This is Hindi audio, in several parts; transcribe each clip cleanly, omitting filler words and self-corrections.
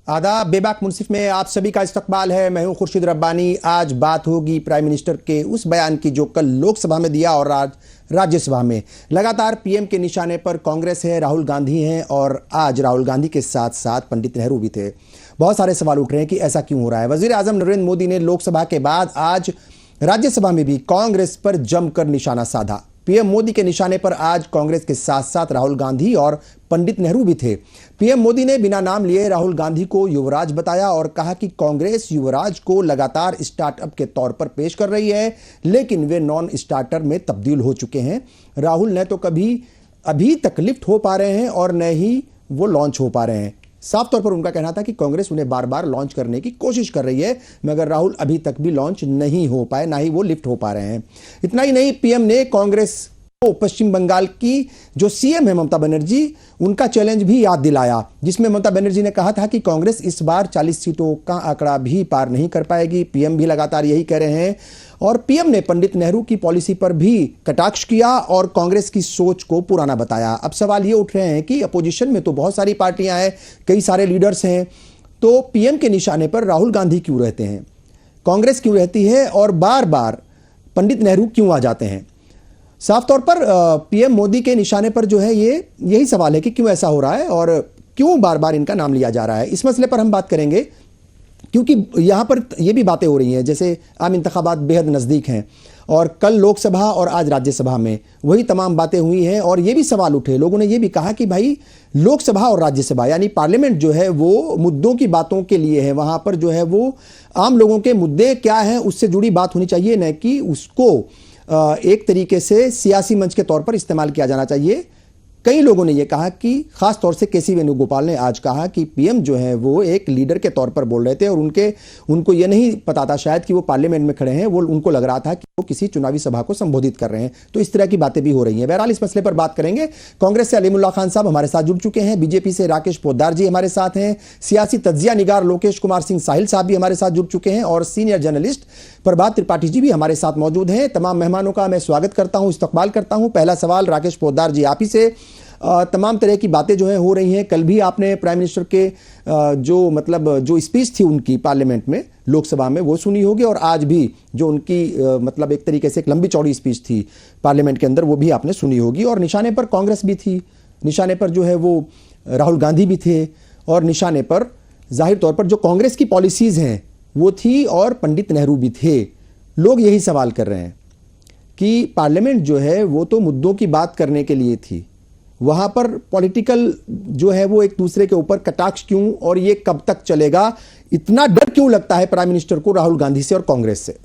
आदाब, बेबाक मुनसिफ में आप सभी का इस्तकबाल है। मैं हूं खुर्शीद रब्बानी। आज बात होगी प्राइम मिनिस्टर के उस बयान की जो कल लोकसभा में दिया और आज राज्यसभा में। लगातार पीएम के निशाने पर कांग्रेस है, राहुल गांधी हैं और आज राहुल गांधी के साथ साथ पंडित नेहरू भी थे। बहुत सारे सवाल उठ रहे हैं कि ऐसा क्यों हो रहा है। वजीर आजम नरेंद्र मोदी ने लोकसभा के बाद आज राज्यसभा में भी कांग्रेस पर जमकर निशाना साधा। पीएम मोदी के निशाने पर आज कांग्रेस के साथ साथ राहुल गांधी और पंडित नेहरू भी थे। पीएम मोदी ने बिना नाम लिए राहुल गांधी को युवराज बताया और कहा कि कांग्रेस युवराज को लगातार स्टार्टअप के तौर पर पेश कर रही है, लेकिन वे नॉन स्टार्टर में तब्दील हो चुके हैं। राहुल न तो कभी अभी तक लिफ्ट हो पा रहे हैं और न ही वो लॉन्च हो पा रहे हैं। साफ तौर पर उनका कहना था कि कांग्रेस उन्हें बार बार लॉन्च करने की कोशिश कर रही है, मगर राहुल अभी तक भी लॉन्च नहीं हो पाए, ना ही वो लिफ्ट हो पा रहे हैं। इतना ही नहीं, पीएम ने कांग्रेस को पश्चिम बंगाल की जो सीएम है ममता बनर्जी, उनका चैलेंज भी याद दिलाया, जिसमें ममता बनर्जी ने कहा था कि कांग्रेस इस बार 40 सीटों का आंकड़ा भी पार नहीं कर पाएगी। पीएम भी लगातार यही कह रहे हैं और पीएम ने पंडित नेहरू की पॉलिसी पर भी कटाक्ष किया और कांग्रेस की सोच को पुराना बताया। अब सवाल ये उठ रहे हैं कि अपोजिशन में तो बहुत सारी पार्टियां हैं, कई सारे लीडर्स हैं, तो पीएम के निशाने पर राहुल गांधी क्यों रहते हैं, कांग्रेस क्यों रहती है और बार बार पंडित नेहरू क्यों आ जाते हैं। साफ तौर पर पीएम मोदी के निशाने पर जो है यही सवाल है कि क्यों ऐसा हो रहा है और क्यों बार बार इनका नाम लिया जा रहा है। इस मसले पर हम बात करेंगे क्योंकि यहां पर यह भी बातें हो रही हैं, जैसे आम इंतखाबात बेहद नजदीक हैं और कल लोकसभा और आज राज्यसभा में वही तमाम बातें हुई हैं और ये भी सवाल उठे। लोगों ने यह भी कहा कि भाई लोकसभा और राज्यसभा यानी पार्लियामेंट जो है वो मुद्दों की बातों के लिए है, वहां पर जो है वो आम लोगों के मुद्दे क्या हैं उससे जुड़ी बात होनी चाहिए, न कि उसको एक तरीके से सियासी मंच के तौर पर इस्तेमाल किया जाना चाहिए। कई लोगों ने यह कहा कि खास तौर से केसी वेणुगोपाल ने आज कहा कि पीएम जो है वो एक लीडर के तौर पर बोल रहे थे और उनको यह नहीं पता था शायद कि वो पार्लियामेंट में खड़े हैं, वो उनको लग रहा था कि वो किसी चुनावी सभा को संबोधित कर रहे हैं। तो इस तरह की बातें भी हो रही हैं। बहरहाल इस मसले पर बात करेंगे। कांग्रेस से अलीमुल्लाह खान साहब हमारे साथ जुड़ चुके हैं, बीजेपी से राकेश पोद्दार जी हमारे साथ हैं, सियासी तज्जिया निगार लोकेश कुमार सिंह साहिल साहब भी हमारे साथ जुड़ चुके हैं और सीनियर जर्नलिस्ट प्रभात त्रिपाठी जी भी हमारे साथ मौजूद हैं। तमाम मेहमानों का मैं स्वागत करता हूं, इस्तकबाल करता हूं। पहला सवाल राकेश पोद्दार जी आप ही से। तमाम तरह की बातें जो है हो रही हैं। कल भी आपने प्राइम मिनिस्टर के जो स्पीच थी उनकी पार्लियामेंट में, लोकसभा में, वो सुनी होगी और आज भी जो उनकी एक तरीके से एक लंबी चौड़ी स्पीच थी पार्लियामेंट के अंदर, वो भी आपने सुनी होगी। और निशाने पर कांग्रेस भी थी, निशाने पर जो है वो राहुल गांधी भी थे और निशाने पर जाहिर तौर पर जो कांग्रेस की पॉलिसीज हैं वो थी और पंडित नेहरू भी थे। लोग यही सवाल कर रहे हैं कि पार्लियामेंट जो है वो तो मुद्दों की बात करने के लिए थी, वहां पर पॉलिटिकल जो है वो एक दूसरे के ऊपर कटाक्ष क्यों और ये कब तक चलेगा? इतना डर क्यों लगता है प्राइम मिनिस्टर को राहुल गांधी से और कांग्रेस से?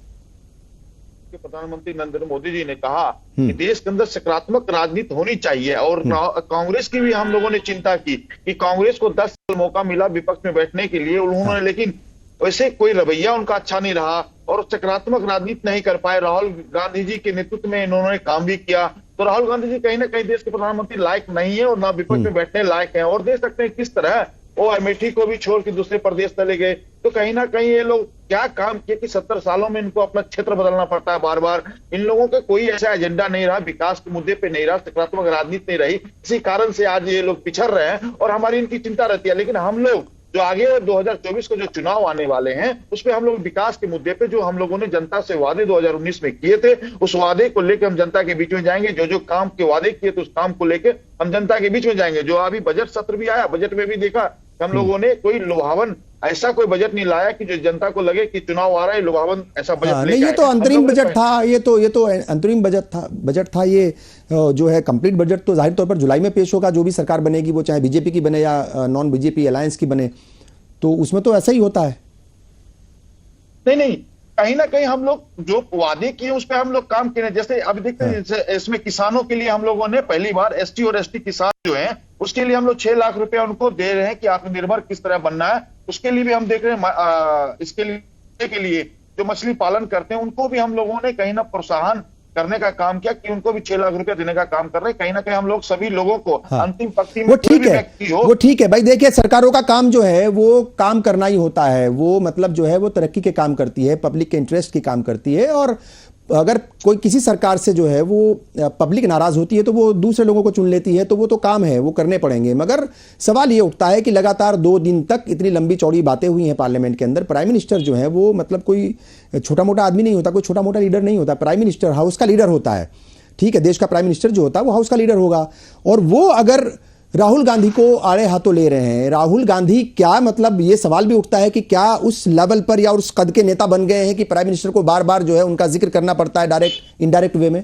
प्रधानमंत्री नरेंद्र मोदी जी ने कहा कि देश के अंदर सकारात्मक राजनीति होनी चाहिए और कांग्रेस की भी हम लोगों ने चिंता की कि कांग्रेस को 10 साल मौका मिला विपक्ष में बैठने के लिए, उन्होंने लेकिन वैसे कोई रवैया उनका अच्छा नहीं रहा और सकारात्मक राजनीति नहीं कर पाए। राहुल गांधी जी के नेतृत्व में इन्होंने काम भी किया, तो राहुल गांधी जी कहीं ना कहीं देश के प्रधानमंत्री लायक नहीं है और ना विपक्ष में बैठने लायक है। और देख सकते हैं किस तरह वो अमेठी को भी छोड़ के दूसरे प्रदेश चले गए। तो कहीं ना कहीं ये लोग क्या काम किए कि 70 सालों में इनको अपना क्षेत्र बदलना पड़ता है बार बार। इन लोगों का कोई ऐसा एजेंडा नहीं रहा, विकास के मुद्दे पे नहीं रहा, सकारात्मक राजनीति नहीं रही। इसी कारण से आज ये लोग पिछड़ रहे हैं और हमारी इनकी चिंता रहती है। लेकिन हम लोग जो आगे 2024 को जो चुनाव आने वाले हैं उसमें हम लोग विकास के मुद्दे पे जो हम लोगों ने जनता से वादे 2019 में किए थे, उस वादे को लेकर हम जनता के बीच में जाएंगे। जो काम के वादे किए थे उस काम को लेकर हम जनता के बीच में जाएंगे। जो अभी बजट सत्र भी आया, बजट में भी देखा हम लोगों ने कोई लुभावन ऐसा कोई बजट नहीं लाया कि जो जनता को लगे कि चुनाव आ रहा है, लुभावन ऐसा बजट नहीं। ये तो अंतरिम बजट था, ये तो अंतरिम बजट था। ये जो है कंप्लीट बजट तो जाहिर तौर पर जुलाई में पेश होगा, जो भी सरकार बनेगी, वो चाहे बीजेपी की बने या नॉन बीजेपी अलायंस की बने, तो उसमें तो ऐसा ही होता है। नहीं, कहीं ना कहीं हम लोग जो वादे किए उस पर हम लोग काम किए। जैसे अभी देखते हैं इसमें किसानों के लिए हम लोगों ने पहली बार एसटी और एसटी किसान जो हैं उसके लिए हम लोग 6 लाख रुपया उनको दे रहे हैं कि आत्मनिर्भर किस तरह बनना है। उसके लिए भी हम देख रहे हैं इसके लिए जो मछली पालन करते हैं उनको भी हम लोगों ने कहीं ना प्रोत्साहन करने का काम किया कि उनको भी 6 लाख रुपया देने का काम कर रहे हैं। कहीं ना कहीं हम लोग सभी लोगों को अंतिम पंक्ति में वो ठीक है भाई। देखिए, सरकारों का काम जो है वो काम करना ही होता है। वो जो है वो तरक्की के काम करती है, पब्लिक के इंटरेस्ट की काम करती है और अगर कोई किसी सरकार से जो है वो पब्लिक नाराज होती है तो वो दूसरे लोगों को चुन लेती है, तो वो तो काम है, वो करने पड़ेंगे। मगर सवाल ये उठता है कि लगातार 2 दिन तक इतनी लंबी चौड़ी बातें हुई हैं पार्लियामेंट के अंदर। प्राइम मिनिस्टर जो है वो मतलब कोई छोटा मोटा आदमी नहीं होता, कोई छोटा मोटा लीडर नहीं होता। प्राइम मिनिस्टर हाउस का लीडर होता है, ठीक है, देश का प्राइम मिनिस्टर जो होता है वो हाउस का लीडर होगा। और वो अगर राहुल गांधी को आड़े हाथों ले रहे हैं, राहुल गांधी क्या मतलब ये सवाल भी उठता है कि क्या उस लेवल पर या उस कद के नेता बन गए हैं कि प्राइम मिनिस्टर को बार बार जो है उनका जिक्र करना पड़ता है डायरेक्ट इनडायरेक्ट वे में?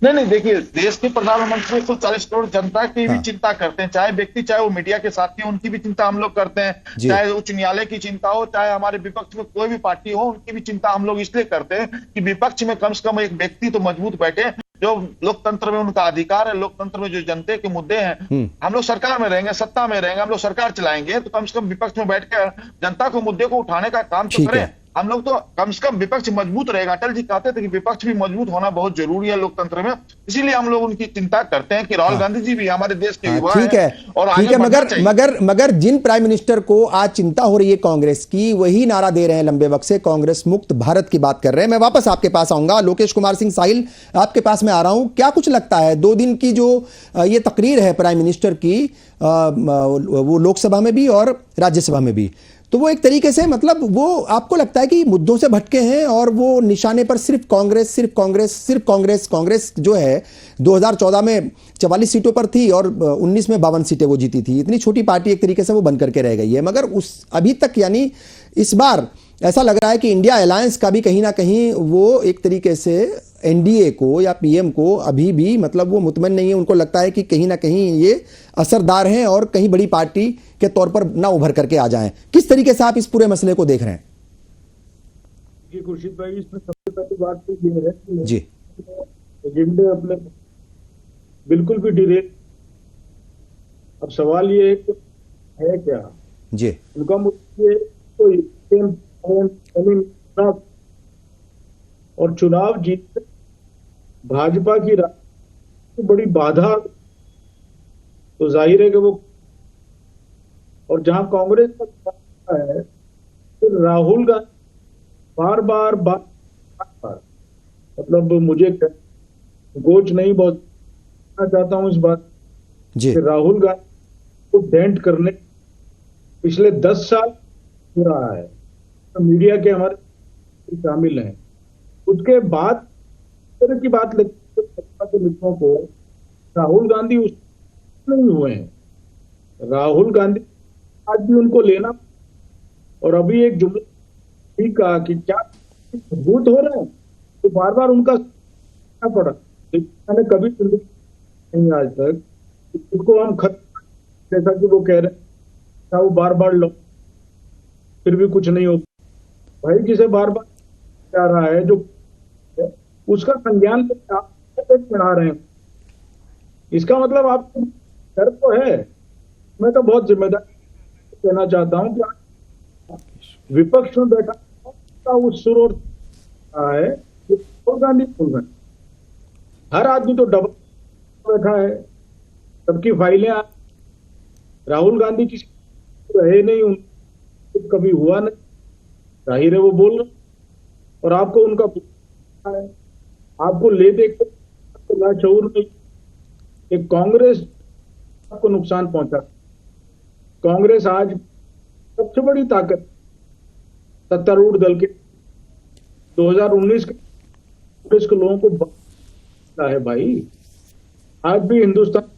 नहीं, देखिए, देश के प्रधानमंत्री 140 करोड़ जनता की भी हाँ। चिंता करते हैं, चाहे व्यक्ति, चाहे वो मीडिया के साथी हो, उनकी भी चिंता हम लोग करते हैं, जी। चाहे उच्च न्यायालय की चिंता हो, चाहे हमारे विपक्ष में कोई भी पार्टी हो, उनकी भी चिंता हम लोग इसलिए करते हैं कि विपक्ष में कम से कम एक व्यक्ति तो मजबूत बैठे, जो लोकतंत्र में उनका अधिकार है, लोकतंत्र में जो जनता के मुद्दे हैं। हम लोग सरकार में रहेंगे, सत्ता में रहेंगे, हम लोग सरकार चलाएंगे, तो कम से कम विपक्ष में बैठकर जनता को मुद्दे को उठाने का काम तो ठीक करें। है। हम लोग तो कम से कम विपक्ष मजबूत रहेगा। अटल जी कहते थे कि विपक्ष भी मजबूत होना बहुत जरूरी है लोकतंत्र में, इसीलिए हम लोग उनकी चिंता करते हैं कि राहुल गांधी जी भी हमारे देश के युवा ठीक है, और ठीक आगे है। बढ़ना मगर चाहिए। मगर मगर जिन प्राइम मिनिस्टर को आज चिंता हो रही है कांग्रेस की, वही नारा दे रहे हैं लंबे वक्त से, कांग्रेस मुक्त भारत की बात कर रहे हैं। मैं वापस आपके पास आऊंगा, लोकेश कुमार सिंह साहिल, आपके पास मैं आ रहा हूं। क्या कुछ लगता है 2 दिन की जो ये तकरीर है प्राइम मिनिस्टर की, वो लोकसभा में भी और राज्यसभा में भी, तो वो एक तरीके से मतलब वो आपको लगता है कि मुद्दों से भटके हैं और वो निशाने पर सिर्फ कांग्रेस, सिर्फ कांग्रेस, सिर्फ कांग्रेस। कांग्रेस जो है 2014 में 44 सीटों पर थी और 19 में 52 सीटें वो जीती थी। इतनी छोटी पार्टी एक तरीके से वो बन करके रह गई है। मगर उस अभी तक यानी इस बार ऐसा लग रहा है कि इंडिया अलायंस का भी कहीं ना कहीं वो एक तरीके से एनडीए को या पीएम को अभी भी मतलब वो मुतमईन नहीं है। उनको लगता है कि कहीं ना कहीं ये असरदार हैं और कहीं बड़ी पार्टी के तौर पर ना उभर करके आ जाएं। किस तरीके से आप इस पूरे मसले को देख रहे हैं? जी खुर्शीद भाई, इसमें सबसे पहली बात तो ये है कि जी, एजेंडे अपने बिल्कुल भी डिरेल। अब सवाल ये है क्या जी, उनका मुद्दा कोई और चुनाव जीतने भाजपा की बड़ी बाधा, तो जाहिर है कि वो, और जहां कांग्रेस का है तो राहुल गांधी बार बार मतलब मुझे गोच नहीं बहुत चाहता हूं इस बात जी, कि राहुल गांधी को डेंट करने पिछले 10 साल हो रहा है, तो मीडिया के हमारे शामिल हैं। उसके बाद तरह की बात लगती है के मित्रों को, राहुल गांधी उस नहीं हुए हैं। राहुल गांधी आज भी उनको लेना, और अभी एक जुमला भी कहा कि क्या मजबूत हो रहे हैं, तो बार बार उनका पड़ा। मैंने कभी नहीं आज तक उसको हम जैसा कि वो कह रहे हैं, वो बार बार लो फिर भी कुछ नहीं हो। भाई जिसे बार बार जा रहा है, जो उसका संज्ञान बढ़ा रहे हैं, इसका मतलब आपको डर तो है। मैं तो बहुत जिम्मेदारी कहना चाहता हूं कि विपक्ष में बैठा उस सुर और है राहुल गांधी बोल रहे हैं। हर आदमी तो डबल बैठा है, सबकी फाइलें राहुल गांधी किसी रहे नहीं, कभी हुआ नहीं, जाहिर है वो बोल रहे, और आपको उनका है, आपको ले देख लाशऊर नहीं। एक कांग्रेस आपको नुकसान पहुंचा। कांग्रेस आज सबसे बड़ी ताकत सत्तारूढ़ दल के 2019 के कांग्रेस के लोगों को है भाई। आज भी हिंदुस्तान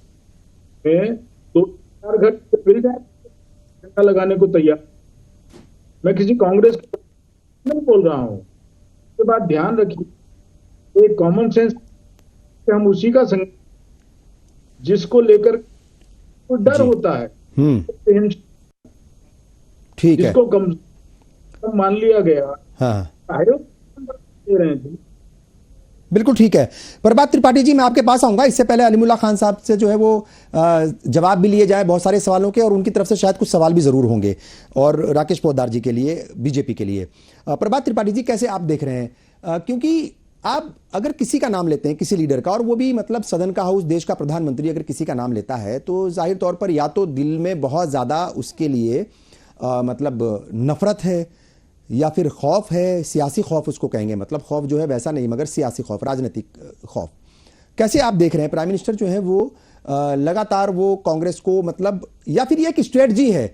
में 2-4 घर मिल जाए लगाने को तैयार। मैं किसी कांग्रेस नहीं बोल रहा हूं, इसके बाद ध्यान रखिए, एक कॉमन सेंस हम उसी का संग जिसको लेकर को डर होता है, ठीक है, जिसको कम मान लिया गया। हाँ, दे रहे हैं। बिल्कुल ठीक है। प्रभात त्रिपाठी जी, मैं आपके पास आऊंगा। इससे पहले अलीमुल्लाह खान साहब से जो है वो जवाब भी लिए जाए बहुत सारे सवालों के, और उनकी तरफ से शायद कुछ सवाल भी जरूर होंगे, और राकेश पोद्दार जी के लिए, बीजेपी के लिए। प्रभात त्रिपाठी जी, कैसे आप देख रहे हैं? क्योंकि आप अगर किसी का नाम लेते हैं, किसी लीडर का, और वो भी मतलब सदन का हाउस, देश का प्रधानमंत्री अगर किसी का नाम लेता है, तो जाहिर तौर पर या तो दिल में बहुत ज्यादा उसके लिए मतलब नफरत है, या फिर खौफ है, सियासी खौफ उसको कहेंगे, मतलब खौफ जो है वैसा नहीं मगर सियासी खौफ, राजनीतिक खौफ। कैसे आप देख रहे हैं प्राइम मिनिस्टर जो है वो लगातार वो कांग्रेस को, मतलब या फिर ये एक स्ट्रेटजी है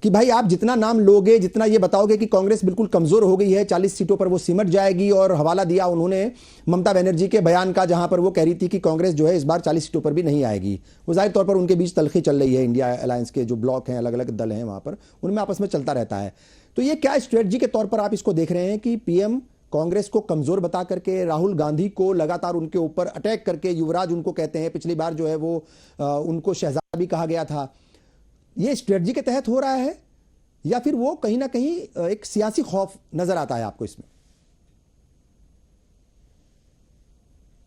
कि भाई आप जितना नाम लोगे, जितना ये बताओगे कि कांग्रेस बिल्कुल कमजोर हो गई है, 40 सीटों पर वो सिमट जाएगी, और हवाला दिया उन्होंने ममता बनर्जी के बयान का जहां पर वो कह रही थी कि कांग्रेस जो है इस बार 40 सीटों पर भी नहीं आएगी। वो जाहिर तौर पर उनके बीच तलखी चल रही है, इंडिया अलायंस के जो ब्लॉक हैं, अलग अलग दल हैं वहां पर, उनमें आपस में चलता रहता है। तो ये क्या स्ट्रेटजी के तौर पर आप इसको देख रहे हैं कि पीएम कांग्रेस को कमजोर बता करके राहुल गांधी को लगातार उनके ऊपर अटैक करके, युवराज उनको कहते हैं, पिछली बार जो है वो उनको शहजादा भी कहा गया था, ये स्ट्रेटजी के तहत हो रहा है या फिर वो कहीं ना कहीं एक सियासी खौफ नजर आता है आपको इसमें?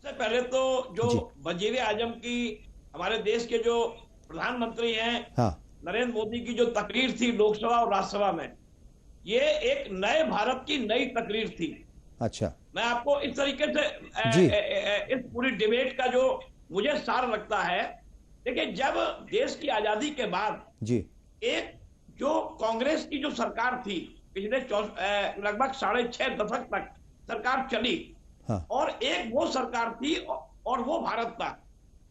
सबसे पहले तो जो वजीर आजम की, हमारे देश के जो प्रधानमंत्री हैं, हाँ, नरेंद्र मोदी की जो तकरीर थी लोकसभा और राज्यसभा में, ये एक नए भारत की नई तकरीर थी। अच्छा, मैं आपको इस तरीके से इस पूरी डिबेट का जो मुझे सार लगता है, देखिए जब देश की आजादी के बाद जी एक जो कांग्रेस की जो सरकार थी, पिछले लगभग 6.5 दशक तक सरकार चली, हाँ, और एक वो सरकार थी और वो भारत था।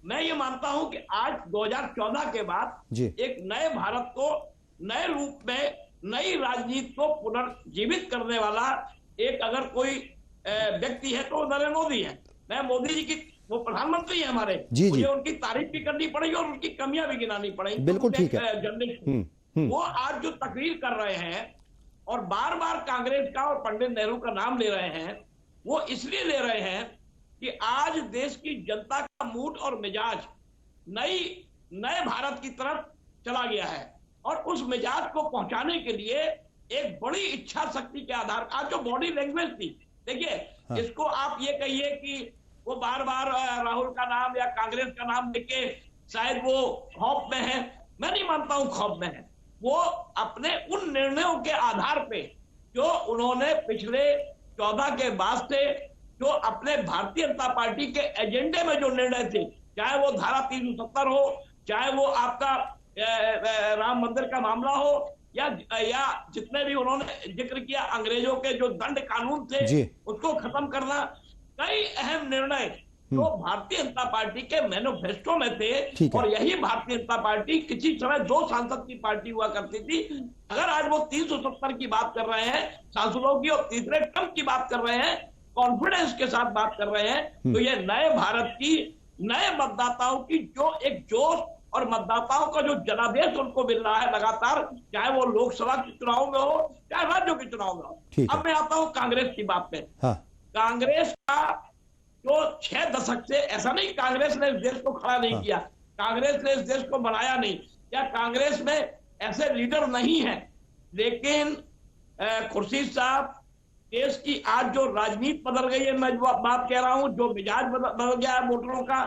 मैं ये मानता हूं कि आज 2014 के बाद जी एक नए भारत को नए रूप में, नई राजनीति को पुनर्जीवित करने वाला एक अगर कोई व्यक्ति है तो नरेंद्र मोदी है। मैं मोदी जी की, वो प्रधानमंत्री है हमारे, मुझे उनकी तारीफ भी करनी पड़ेगी और उनकी कमियां भी गिनानी पड़ेगी। बिल्कुल ठीक है। जर्नलिस्ट वो आज जो तकरीर कर रहे हैं और बार बार कांग्रेस का और पंडित नेहरू का नाम ले रहे हैं, वो इसलिए ले रहे हैं कि आज देश की जनता का मूड और मिजाज नए भारत की तरफ चला गया है, और उस मिजाज को पहुंचाने के लिए एक बड़ी इच्छा शक्ति के आधार, आज जो बॉडी लैंग्वेज थी, देखिए हाँ, इसको आप ये कहिए कि वो बार बार राहुल का नाम या कांग्रेस का नाम लेके शायद वो खौफ में है, मैं नहीं मानता हूं खौफ में है। वो अपने उन निर्णयों के आधार पे जो उन्होंने पिछले 14 के बाद से जो अपने भारतीय जनता पार्टी के एजेंडे में जो निर्णय थे, चाहे वो धारा 370 हो, चाहे वो आपका राम मंदिर का मामला हो, या जितने भी उन्होंने जिक्र किया अंग्रेजों के जो दंड कानून थे उसको खत्म करना, कई अहम निर्णय जो भारतीय जनता पार्टी के मैनिफेस्टो में थे, और यही भारतीय जनता पार्टी किसी समय 2 सांसद की पार्टी हुआ करती थी। अगर आज वो 370 की बात कर रहे हैं सांसदों की और तीसरे टर्म की बात कर रहे हैं, कॉन्फिडेंस के साथ बात कर रहे हैं, तो ये नए भारत की, नए मतदाताओं की जो एक जोश और मतदाताओं का जो जनादेश उनको मिल रहा है लगातार, चाहे वो लोकसभा के चुनाव में हो, चाहे राज्यों के चुनाव में हो। अब मैं आता हूं कांग्रेस की बात पे। हाँ, कांग्रेस का जो 6 दशक से, ऐसा नहीं कांग्रेस ने इस देश को खड़ा नहीं किया, कांग्रेस ने इस देश को बनाया नहीं, या कांग्रेस में ऐसे लीडर नहीं है, लेकिन खुर्शीद साहब, देश की आज जो राजनीति बदल गई है, मैं जो बात कह रहा हूं, जो मिजाज बदल गया है वोटरों का।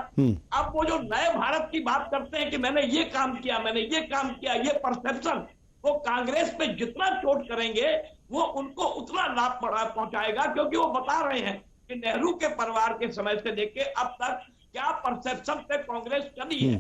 अब वो जो नए भारत की बात करते हैं कि मैंने ये काम किया, मैंने ये काम किया, ये परसेप्शन वो कांग्रेस पे जितना चोट करेंगे वो उनको उतना लाभ पहुंचाएगा, क्योंकि वो बता रहे हैं कि नेहरू के परिवार के समय से लेके अब तक क्या परसेप्शन पे कांग्रेस चली है,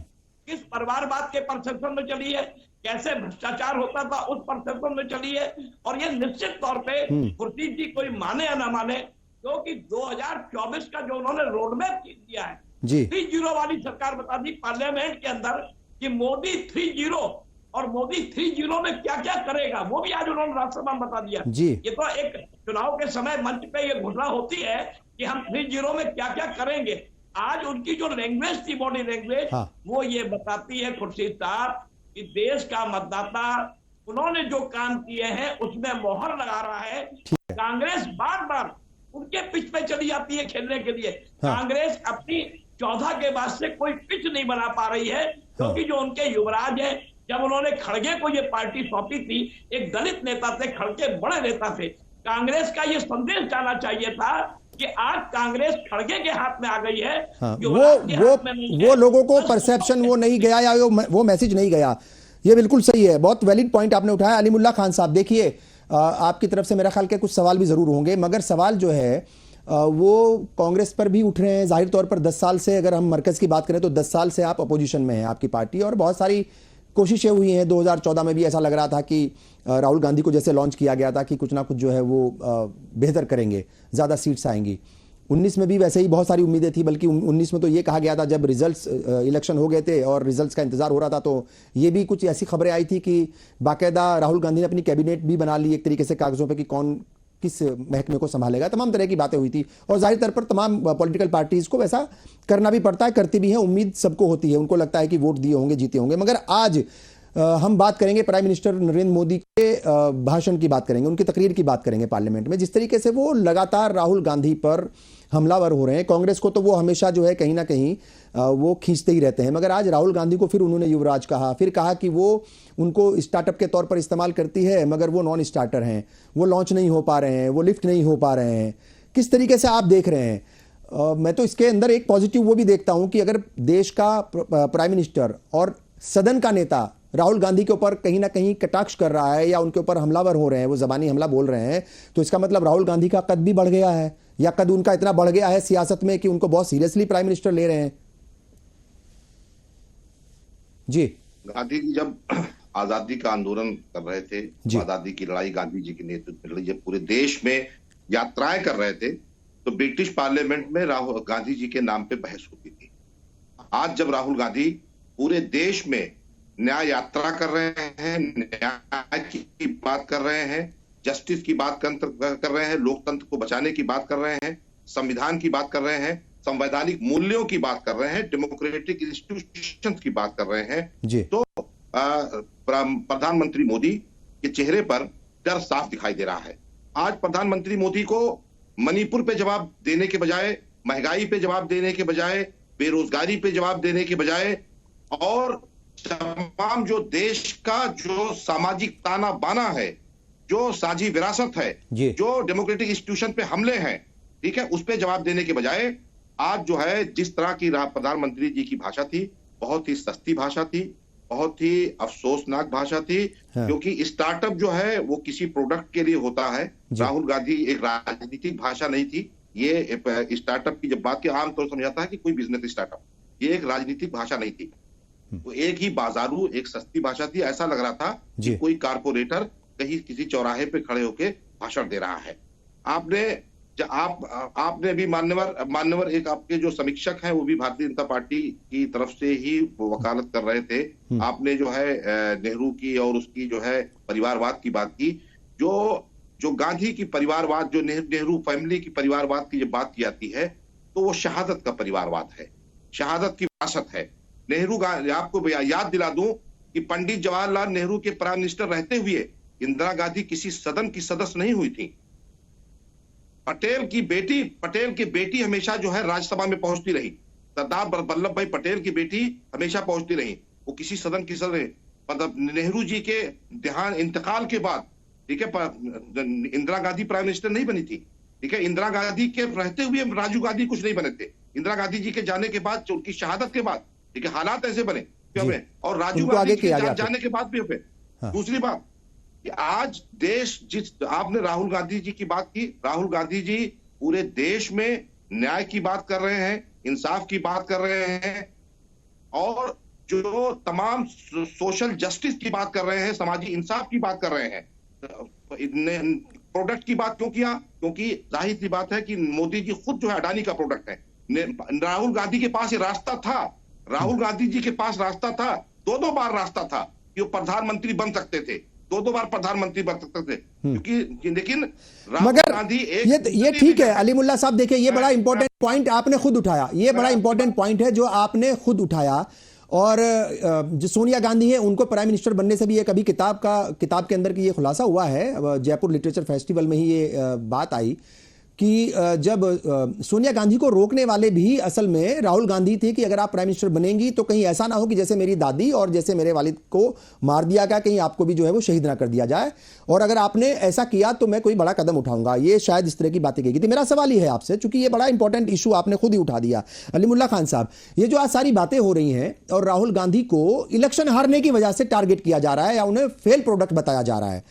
किस परिवारवाद के परसेप्शन में चली है, कैसे भ्रष्टाचार होता था उस परसेप्शन में चली है। और ये निश्चित तौर पे खुर्शीद जी कोई माने या ना माने, क्योंकि 2024 का जो उन्होंने रोडमैप दिया है, 3-0 वाली सरकार बता दी पार्लियामेंट के अंदर कि मोदी 3-0, और मोदी 3-0 में क्या क्या करेगा वो भी आज उन्होंने राज्यसभा में बता दिया। ये तो एक चुनाव के समय मंच पे ये घोषणा होती है कि हम 3-0 में क्या क्या करेंगे। आज उनकी जो लैंग्वेज थी, बॉडी लैंग्वेज, वो ये बताती है खुर्शीद साहब कि देश का मतदाता, उन्होंने जो काम किए हैं उसमें मोहर लगा रहा है। कांग्रेस बार बार उनके पिच पे चली जाती है खेलने के लिए। कांग्रेस अपनी 14 के बाद से कोई पिच नहीं बना पा रही है, क्योंकि जो उनके युवराज है, जब उन्होंने खड़गे को ये पार्टी सौंपी थी, एक दलित नेता थे, खड़गे बड़े नेता थे, कांग्रेस का ये संदेश जाना चाहिए था कि आज कांग्रेस खड़गे के हाथ में आ गई है। वो लोगों को परसेप्शन वो नहीं गया, या वो मैसेज नहीं गया। ये बिल्कुल सही है, बहुत वैलिड पॉइंट आपने उठाया। अलीमुल्लाह खान साहब, देखिए आपकी तरफ से मेरा ख्याल के कुछ सवाल भी जरूर होंगे, मगर सवाल जो है वो कांग्रेस पर भी उठ रहे हैं। जाहिर तौर पर 10 साल से, अगर हम मरकज की बात करें तो 10 साल से आप अपोजिशन में हैं, आपकी पार्टी, और बहुत सारी कोशिशें हुई हैं। 2014 में भी ऐसा लग रहा था कि राहुल गांधी को जैसे लॉन्च किया गया था कि कुछ ना कुछ जो है वो बेहतर करेंगे, ज़्यादा सीट्स आएंगी। 19 में भी वैसे ही बहुत सारी उम्मीदें थी, बल्कि 19 में तो ये कहा गया था जब रिजल्ट्स इलेक्शन हो गए थे और रिजल्ट्स का इंतजार हो रहा था, तो ये भी कुछ ऐसी खबरें आई थी कि बाकायदा राहुल गांधी ने अपनी कैबिनेट भी बना ली एक तरीके से कागजों पे कि कौन किस महकमे को संभालेगा। तमाम तरह की बातें हुई थी और जाहिर तौर पर तमाम पॉलिटिकल पार्टीज को वैसा करना भी पड़ता है, करती भी है, उम्मीद सबको होती है, उनको लगता है कि वोट दिए होंगे, जीते होंगे। मगर आज हम बात करेंगे प्राइम मिनिस्टर नरेंद्र मोदी के भाषण की बात करेंगे, उनकी तकरीर की बात करेंगे पार्लियामेंट में। जिस तरीके से वो लगातार राहुल गांधी पर हमलावर हो रहे हैं, कांग्रेस को तो वो हमेशा जो है कहीं ना कहीं वो खींचते ही रहते हैं, मगर आज राहुल गांधी को फिर उन्होंने युवराज कहा, फिर कहा कि वो उनको स्टार्टअप के तौर पर इस्तेमाल करती है मगर वो नॉन स्टार्टर हैं, वो लॉन्च नहीं हो पा रहे हैं, वो लिफ्ट नहीं हो पा रहे हैं। किस तरीके से आप देख रहे हैं? मैं तो इसके अंदर एक पॉजिटिव वो भी देखता हूं कि अगर देश का प्राइम मिनिस्टर और सदन का नेता राहुल गांधी के ऊपर कहीं ना कहीं कटाक्ष कर रहा है या उनके ऊपर हमलावर हो रहे हैं, वो जबानी हमला बोल रहे हैं, तो इसका मतलब राहुल गांधी का कद भी बढ़ गया है या कद उनका इतना बढ़ गया है सियासत में कि उनको बहुत सीरियसली प्राइम मिनिस्टर ले रहे हैं। जी, गांधी जी जब आजादी का आंदोलन कर रहे थे, आजादी की लड़ाई गांधी जी के नेतृत्व में लड़ी, जब पूरे देश में यात्राएं कर रहे थे, तो ब्रिटिश पार्लियामेंट में राहुल गांधी जी के नाम पे बहस होती थी। आज जब राहुल गांधी पूरे देश में न्याय यात्रा कर रहे हैं, न्याय की बात कर रहे हैं, जस्टिस की बात कर रहे हैं, लोकतंत्र को बचाने की बात कर रहे हैं, संविधान की बात कर रहे हैं, संवैधानिक मूल्यों की बात कर रहे हैं, डेमोक्रेटिक इंस्टीट्यूशंस की बात कर रहे हैं, तो प्रधानमंत्री मोदी के चेहरे पर डर साफ दिखाई दे रहा है। आज प्रधानमंत्री मोदी को मणिपुर पे जवाब देने के बजाय, महंगाई पे जवाब देने के बजाय, बेरोजगारी पे जवाब देने के बजाय और तमाम जो देश का जो सामाजिक ताना बाना है, जो साझी विरासत है, जो डेमोक्रेटिक इंस्टीट्यूशन पे हमले हैं, ठीक है, उस पे जवाब देने के बजाय आज जो है जिस तरह की प्रधानमंत्री जी की भाषा थी, बहुत ही सस्ती भाषा थी, बहुत ही अफसोसनाक भाषा थी। हाँ। क्योंकि स्टार्टअप जो है वो किसी प्रोडक्ट के लिए होता है। राहुल गांधी एक राजनीतिक भाषा नहीं थी, ये स्टार्टअप की जब बात की आमतौर पर समझाता है कि कोई बिजनेस स्टार्टअप, ये एक राजनीतिक भाषा नहीं थी, वो एक ही बाजारू एक सस्ती भाषा थी। ऐसा लग रहा था कि कोई कारपोरेटर कहीं किसी चौराहे पे खड़े होके भाषण दे रहा है। आपने भी मान्यवर एक आपके जो समीक्षक हैं वो भी भारतीय जनता पार्टी की तरफ से ही वकालत कर रहे थे। आपने जो है नेहरू की और उसकी जो है परिवारवाद की बात की, जो गांधी की परिवारवाद, जो नेहरू फैमिली की परिवारवाद की जब बात की जाती है तो वो शहादत का परिवारवाद है, शहादत की विरासत है। नेहरू, आपको याद दिला दूं कि पंडित जवाहरलाल नेहरू के प्राइम मिनिस्टर रहते हुए इंदिरा गांधी किसी सदन की सदस्य नहीं हुई थी। पटेल की बेटी हमेशा जो है राज्यसभा में पहुंचती रही, सरदार वल्लभ भाई पटेल की बेटी हमेशा पहुंचती रही, वो किसी सदन की सदस्य, मतलब नेहरू जी के इंतकाल के बाद, ठीक है, इंदिरा गांधी प्राइम मिनिस्टर नहीं बनी थी, ठीक है, इंदिरा गांधी के रहते हुए राजीव गांधी कुछ नहीं बने थे, इंदिरा गांधी जी के जाने के बाद, उनकी शहादत के बाद, ठीक है, हालात ऐसे बने और राजीव गांधी के जाने के बाद भी हुए। दूसरी बात कि आज देश, आपने राहुल गांधी जी की बात की, राहुल गांधी जी पूरे देश में न्याय की बात कर रहे हैं, इंसाफ की बात कर रहे हैं और जो तमाम सोशल जस्टिस की बात कर रहे हैं, समाजी इंसाफ की बात कर रहे हैं। प्रोडक्ट की बात क्यों किया? क्योंकि जाहिर सी बात है कि मोदी जी खुद जो है अडानी का प्रोडक्ट है। राहुल गांधी के पास ये रास्ता था, राहुल गांधी जी के पास रास्ता था, दो बार रास्ता था कि वो प्रधानमंत्री बन सकते थे, दो बार प्रधानमंत्री बन सकते थे, क्योंकि लेकिन राहुल गांधी ये ठीक है अलीमुल्ला साहब, देखिए ये बड़ा इंपॉर्टेंट पॉइंट आपने खुद उठाया, ये बड़ा इंपॉर्टेंट पॉइंट है जो आपने खुद उठाया। और जो सोनिया गांधी है उनको प्राइम मिनिस्टर बनने से भी एक अभी किताब के अंदर की ये खुलासा हुआ है, जयपुर लिटरेचर फेस्टिवल में ही ये बात आई कि जब सोनिया गांधी को रोकने वाले भी असल में राहुल गांधी थे कि अगर आप प्राइम मिनिस्टर बनेंगी तो कहीं ऐसा ना हो कि जैसे मेरी दादी और जैसे मेरे वालिद को मार दिया गया, कहीं आपको भी जो है वो शहीद ना कर दिया जाए, और अगर आपने ऐसा किया तो मैं कोई बड़ा कदम उठाऊंगा। ये शायद इस तरह की बातें कही थी। मेरा सवाल ही है आपसे, चूंकि ये बड़ा इंपॉर्टेंट इशू आपने खुद ही उठा दिया अलीमुल्ला खान साहब, ये जो आज सारी बातें हो रही हैं और राहुल गांधी को इलेक्शन हारने की वजह से टारगेट किया जा रहा है या उन्हें फेल प्रोडक्ट बताया जा रहा है,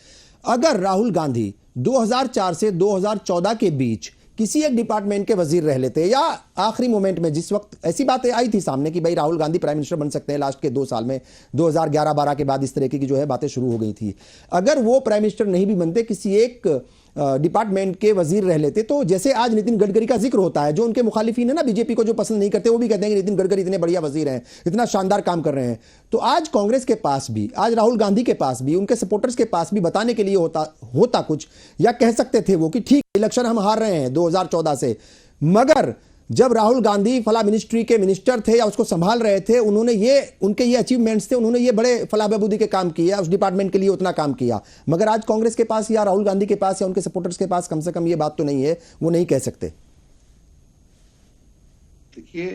अगर राहुल गांधी 2004 से 2014 के बीच किसी एक डिपार्टमेंट के वजीर रह लेते, या आखिरी मोमेंट में जिस वक्त ऐसी बातें आई थी सामने कि भाई राहुल गांधी प्राइम मिनिस्टर बन सकते हैं लास्ट के 2 साल में, 2011-12 के बाद इस तरह की जो है बातें शुरू हो गई थी, अगर वो प्राइम मिनिस्टर नहीं भी बनते, किसी एक डिपार्टमेंट के वजीर रह लेते, तो जैसे आज नितिन गडकरी का जिक्र होता है, जो उनके मुखालिफिन है ना बीजेपी को, जो पसंद नहीं करते, वो भी कहते हैं कि नितिन गडकरी इतने बढ़िया वजीर हैं, इतना शानदार काम कर रहे हैं। तो आज कांग्रेस के पास भी, आज राहुल गांधी के पास भी, उनके सपोर्टर्स के पास भी बताने के लिए होता कुछ, या कह सकते थे वो कि ठीक इलेक्शन हम हार रहे हैं 2014 से, मगर जब राहुल गांधी फला मिनिस्ट्री के मिनिस्टर थे या उसको संभाल रहे थे, उन्होंने उनके ये अचीवमेंट्स थे, उन्होंने ये बड़े फला बहबूदी के काम किया, उस डिपार्टमेंट के लिए उतना काम किया। मगर आज कांग्रेस के पास या राहुल गांधी के पास या उनके सपोर्टर्स के पास कम से कम ये बात तो नहीं है, वो नहीं कह सकते। देखिए,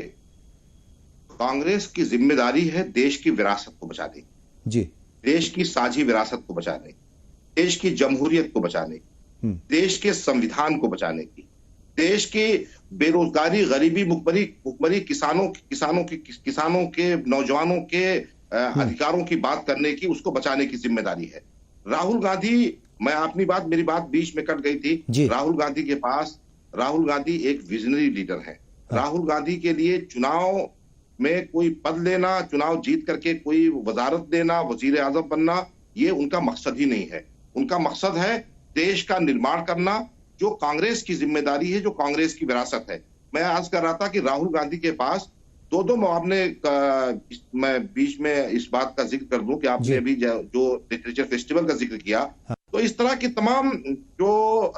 कांग्रेस की जिम्मेदारी है देश की विरासत को बचाने, जी, देश की साझी विरासत को बचाने, देश की जमहूरियत को बचाने, देश के संविधान को बचाने की, देश की बेरोजगारी, गरीबी, भुखमरी, किसानों के, नौजवानों के अधिकारों की बात करने की, उसको बचाने की जिम्मेदारी है। राहुल गांधी, मेरी बात बीच में कट गई थी। राहुल गांधी एक विजनरी लीडर है। राहुल गांधी के लिए चुनाव में कोई पद लेना, चुनाव जीत करके कोई वजारत देना, वजीर आजम बनना, ये उनका मकसद ही नहीं है। उनका मकसद है देश का निर्माण करना, जो कांग्रेस की जिम्मेदारी है, जो कांग्रेस की विरासत है। मैं आज कर रहा था कि राहुल गांधी के पास दो मैं बीच में इस बात का जिक्र कर दूं कि आपने अभी जो लिटरेचर फेस्टिवल का जिक्र किया, तो इस तरह की तमाम जो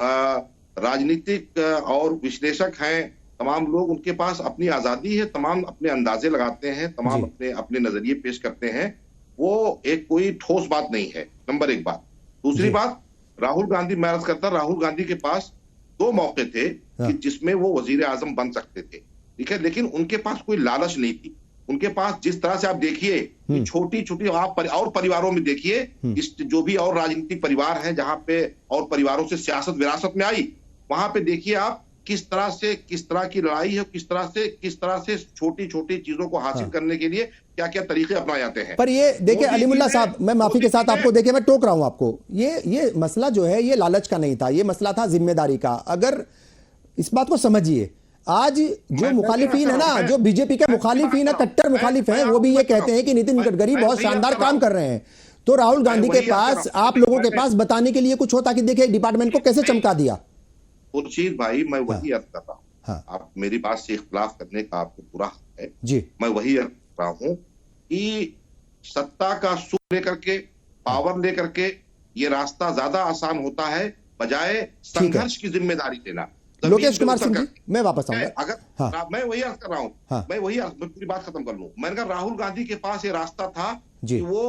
राजनीतिक और विश्लेषक हैं, तमाम लोग, उनके पास अपनी आजादी है, तमाम अपने अंदाजे लगाते हैं, तमाम अपने नजरिए पेश करते हैं। वो एक कोई ठोस बात नहीं है, नंबर एक बात। दूसरी बात, राहुल गांधी, मैं अर्ज करता, राहुल गांधी के पास 2 मौके थे कि जिसमें वो वजीर आजम बन सकते थे, ठीक है, लेकिन उनके पास कोई लालच नहीं थी। उनके पास, जिस तरह से आप देखिए, छोटी छोटी आप और परिवारों में देखिए, जो भी और राजनीतिक परिवार हैं जहां पे और परिवारों से सियासत विरासत में आई, वहां पे देखिए आप किस तरह की लड़ाई है, किस तरह से छोटी छोटी चीजों को हासिल करने के लिए क्या क्या तरीके अपनाए जाते हैं। पर ये देखिए अलीमुल्ला साहब, मैं माफी के साथ आपको, देखिए मैं टोक रहा हूं आपको, ये मसला जो है ये लालच का नहीं था, ये मसला था जिम्मेदारी का। अगर इस बात को समझिए, आज जो मुखालिफिन है ना, जो बीजेपी के मुखालिफिन है, कट्टर मुखालिफ हैं, वो भी ये कहते हैं कि नितिन गडकरी बहुत शानदार काम कर रहे हैं। तो राहुल गांधी के पास, आप लोगों के पास बताने के लिए कुछ होता कि देखिए डिपार्टमेंट को कैसे चमका दिया। खुर्शीद भाई, मैं वही अर्ज कर रहा हूँ, आप मेरी बात से इख्तिलाफ करने का आपको पूरा हक है जी। मैं वही अर्ज कर रहा हूँ कि सत्ता का सुख लेकर के, पावर लेकर के ये रास्ता ज्यादा आसान होता है बजाय संघर्ष की जिम्मेदारी लेना। लोकेश कुमार सिंह जी, मैं वापस आऊंगा। मैं वही अर्ज कर रहा हूँ, मैं पूरी बात खत्म कर लूं। मैंने कहा राहुल गांधी के पास ये रास्ता था कि वो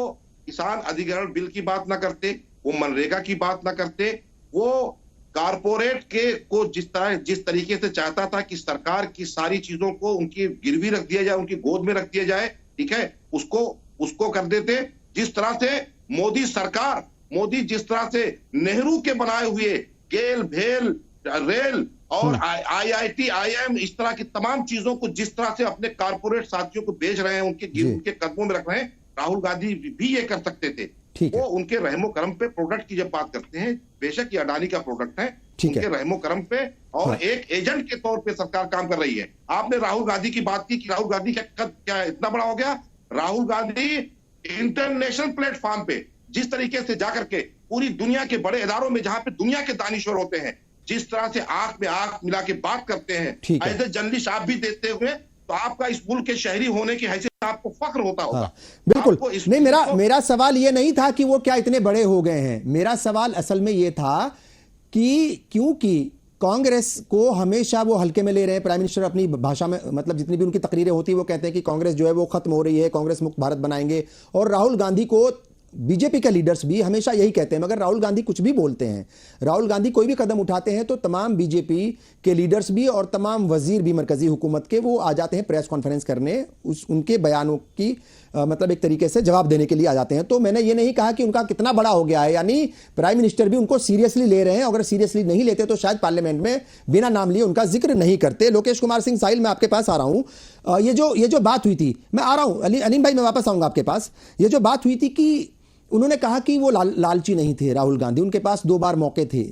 किसान अधिग्रहण बिल की बात ना करते, वो मनरेगा की बात ना करते, वो कारपोरेट के को जिस तरीके से चाहता था कि सरकार की सारी चीजों को उनकी गिरवी रख दिया जाए, उनकी गोद में रख दिया जाए, ठीक है, उसको कर देते। जिस तरह से मोदी जिस तरह से नेहरू के बनाए हुए गेल, भेल, रेल और IIT, IIM, इस तरह की तमाम चीजों को जिस तरह से अपने कारपोरेट साथियों को बेच रहे हैं, उनके कदमों में रख रहे हैं, राहुल गांधी भी ये कर सकते थे। वो उनके रहमो करम पे प्रोडक्ट की जब बात करते हैं, बेशक ये अडानी का प्रोडक्ट है, उनके रहमो करम पे और एक एजेंट के तौर पे सरकार काम कर रही है। आपने राहुल गांधी की बात की कि राहुल गांधी का कद क्या इतना बड़ा हो गया। राहुल गांधी इंटरनेशनल प्लेटफॉर्म पे जिस तरीके से जाकर के पूरी दुनिया के बड़े इदारों में, जहां पे दुनिया के दानिश्वर होते हैं, जिस तरह से आंख में आंख मिला के बात करते हैं, ऐसे जर्नलिस्ट आप भी देते हुए, तो आपका इस मुल्क के शहरी होने की हैसियत आपको फक्र होता होगा। बिल्कुल नहीं, मेरा सवाल ये नहीं था कि वो क्या इतने बड़े हो गए हैं। मेरा सवाल असल में ये था कि क्योंकि कांग्रेस को हमेशा वो हल्के में ले रहे हैं। प्राइम मिनिस्टर अपनी भाषा में, मतलब जितनी भी उनकी तकरीरें होती है, वो कहते हैं कि कांग्रेस जो है वो खत्म हो रही है, कांग्रेस मुक्त भारत बनाएंगे। और राहुल गांधी को बीजेपी के लीडर्स भी हमेशा यही कहते हैं। मगर राहुल गांधी कुछ भी बोलते हैं, राहुल गांधी कोई भी कदम उठाते हैं तो तमाम बीजेपी के लीडर्स भी और तमाम वजीर भी मरकजी हुकूमत के, वो आ जाते हैं प्रेस कॉन्फ्रेंस करने, उनके बयानों की मतलब एक तरीके से जवाब देने के लिए आ जाते हैं। तो मैंने ये नहीं कहा कि उनका कितना बड़ा हो गया है, यानी प्राइम मिनिस्टर भी उनको सीरियसली ले रहे हैं। अगर सीरियसली नहीं लेते तो शायद पार्लियामेंट में बिना नाम लिए उनका जिक्र नहीं करते। लोकेश कुमार सिंह साहिल, मैं आपके पास आ रहा हूं। ये जो बात हुई थी, मैं आ रहा हूं अलीम भाई, मैं वापस आऊंगा आपके पास। ये जो बात हुई थी कि उन्होंने कहा कि वो लालची नहीं थे राहुल गांधी, उनके पास 2 बार मौके थे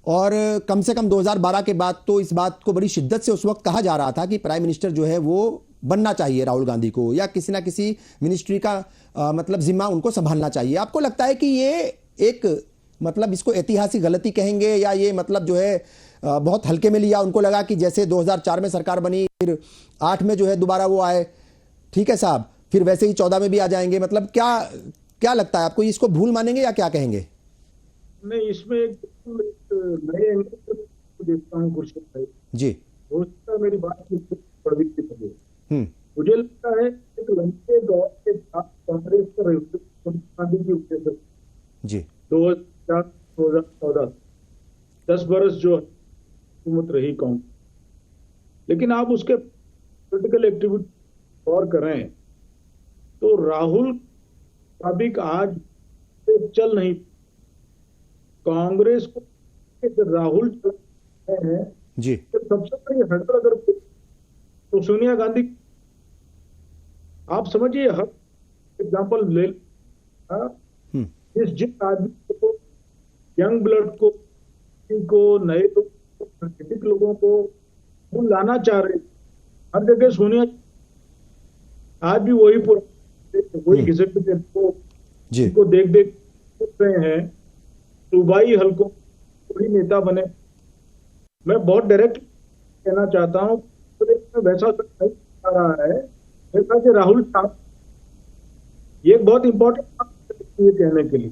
और कम से कम 2012 के बाद तो इस बात को बड़ी शिद्दत से उस वक्त कहा जा रहा था कि प्राइम मिनिस्टर जो है वो बनना चाहिए राहुल गांधी को, या किसी ना किसी मिनिस्ट्री का मतलब जिम्मा उनको संभालना चाहिए। आपको लगता है कि ये एक मतलब इसको ऐतिहासिक गलती कहेंगे, या ये मतलब जो है बहुत हल्के में लिया, उनको लगा कि जैसे 2004 में सरकार बनी, फिर 8 में जो है दोबारा वो आए, ठीक है साहब, फिर वैसे ही 14 में भी आ जाएंगे, मतलब क्या क्या लगता है आपको, इसको भूल मानेंगे या क्या कहेंगे? नहीं, इसमें एक नए एंगल से देखता हूँ खुर्शीद भाई जी। हो सकता है मेरी बात की पड़वी की लगे। हम्म। मुझे लगता है एक लंबे दौर के बाद कांग्रेस का गांधी की वजह से जी 2004-2014 10 बरस जो हुकूमत रही कांग्रेस, लेकिन आप उसके पॉलिटिकल एक्टिविटी और करें तो राहुल साबिक आज चल नहीं, कांग्रेस को राहुल चल रहे हैं जी। सबसे बड़ी हड़बड़ अगर तो सोनिया गांधी, आप समझिए, हर एग्जांपल ले जिस आदमी को, यंग ब्लड को नए लोगों को वो लाना चाह रहे, हर जगह सोनिया आज भी वही घिसे को देख रहे हैं, सूबाई हल्कों वही नेता बने। मैं बहुत डायरेक्ट कहना चाहता हूं, वैसा नहीं आ रहा है जैसा कि राहुल साहब, ये बहुत इंपॉर्टेंट बात है कहने के लिए।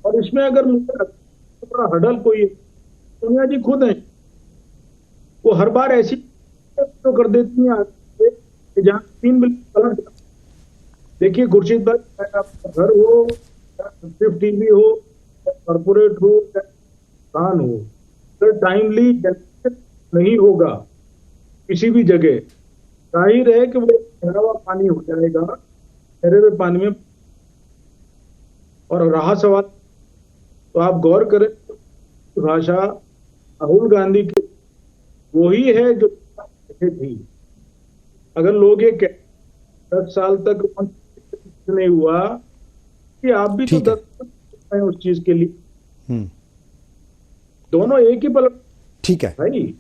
और इसमें अगर मुझे थोड़ा हडल कोई, सोनिया जी खुद हैं, वो हर बार ऐसी तो कर देती हैं जहां 3 बिल पलट। देखिए खुर्शीद भाई, घर हो, सिर्फ टीवी हो, कॉर्पोरेट हो, कान हो, तो टाइमली नहीं होगा किसी भी जगह, जाहिर है कि वो ठहरा हुआ पानी हो जाएगा, ठहरे हुए पानी में। और रहा सवाल, तो आप गौर करें, भाषा राहुल गांधी की वही है जो थी। अगर लोग ये 10 साल तक नहीं हुआ कि आप भी तो 10 हैं उस चीज के लिए, दोनों एक ही पलट। ठीक है भाई,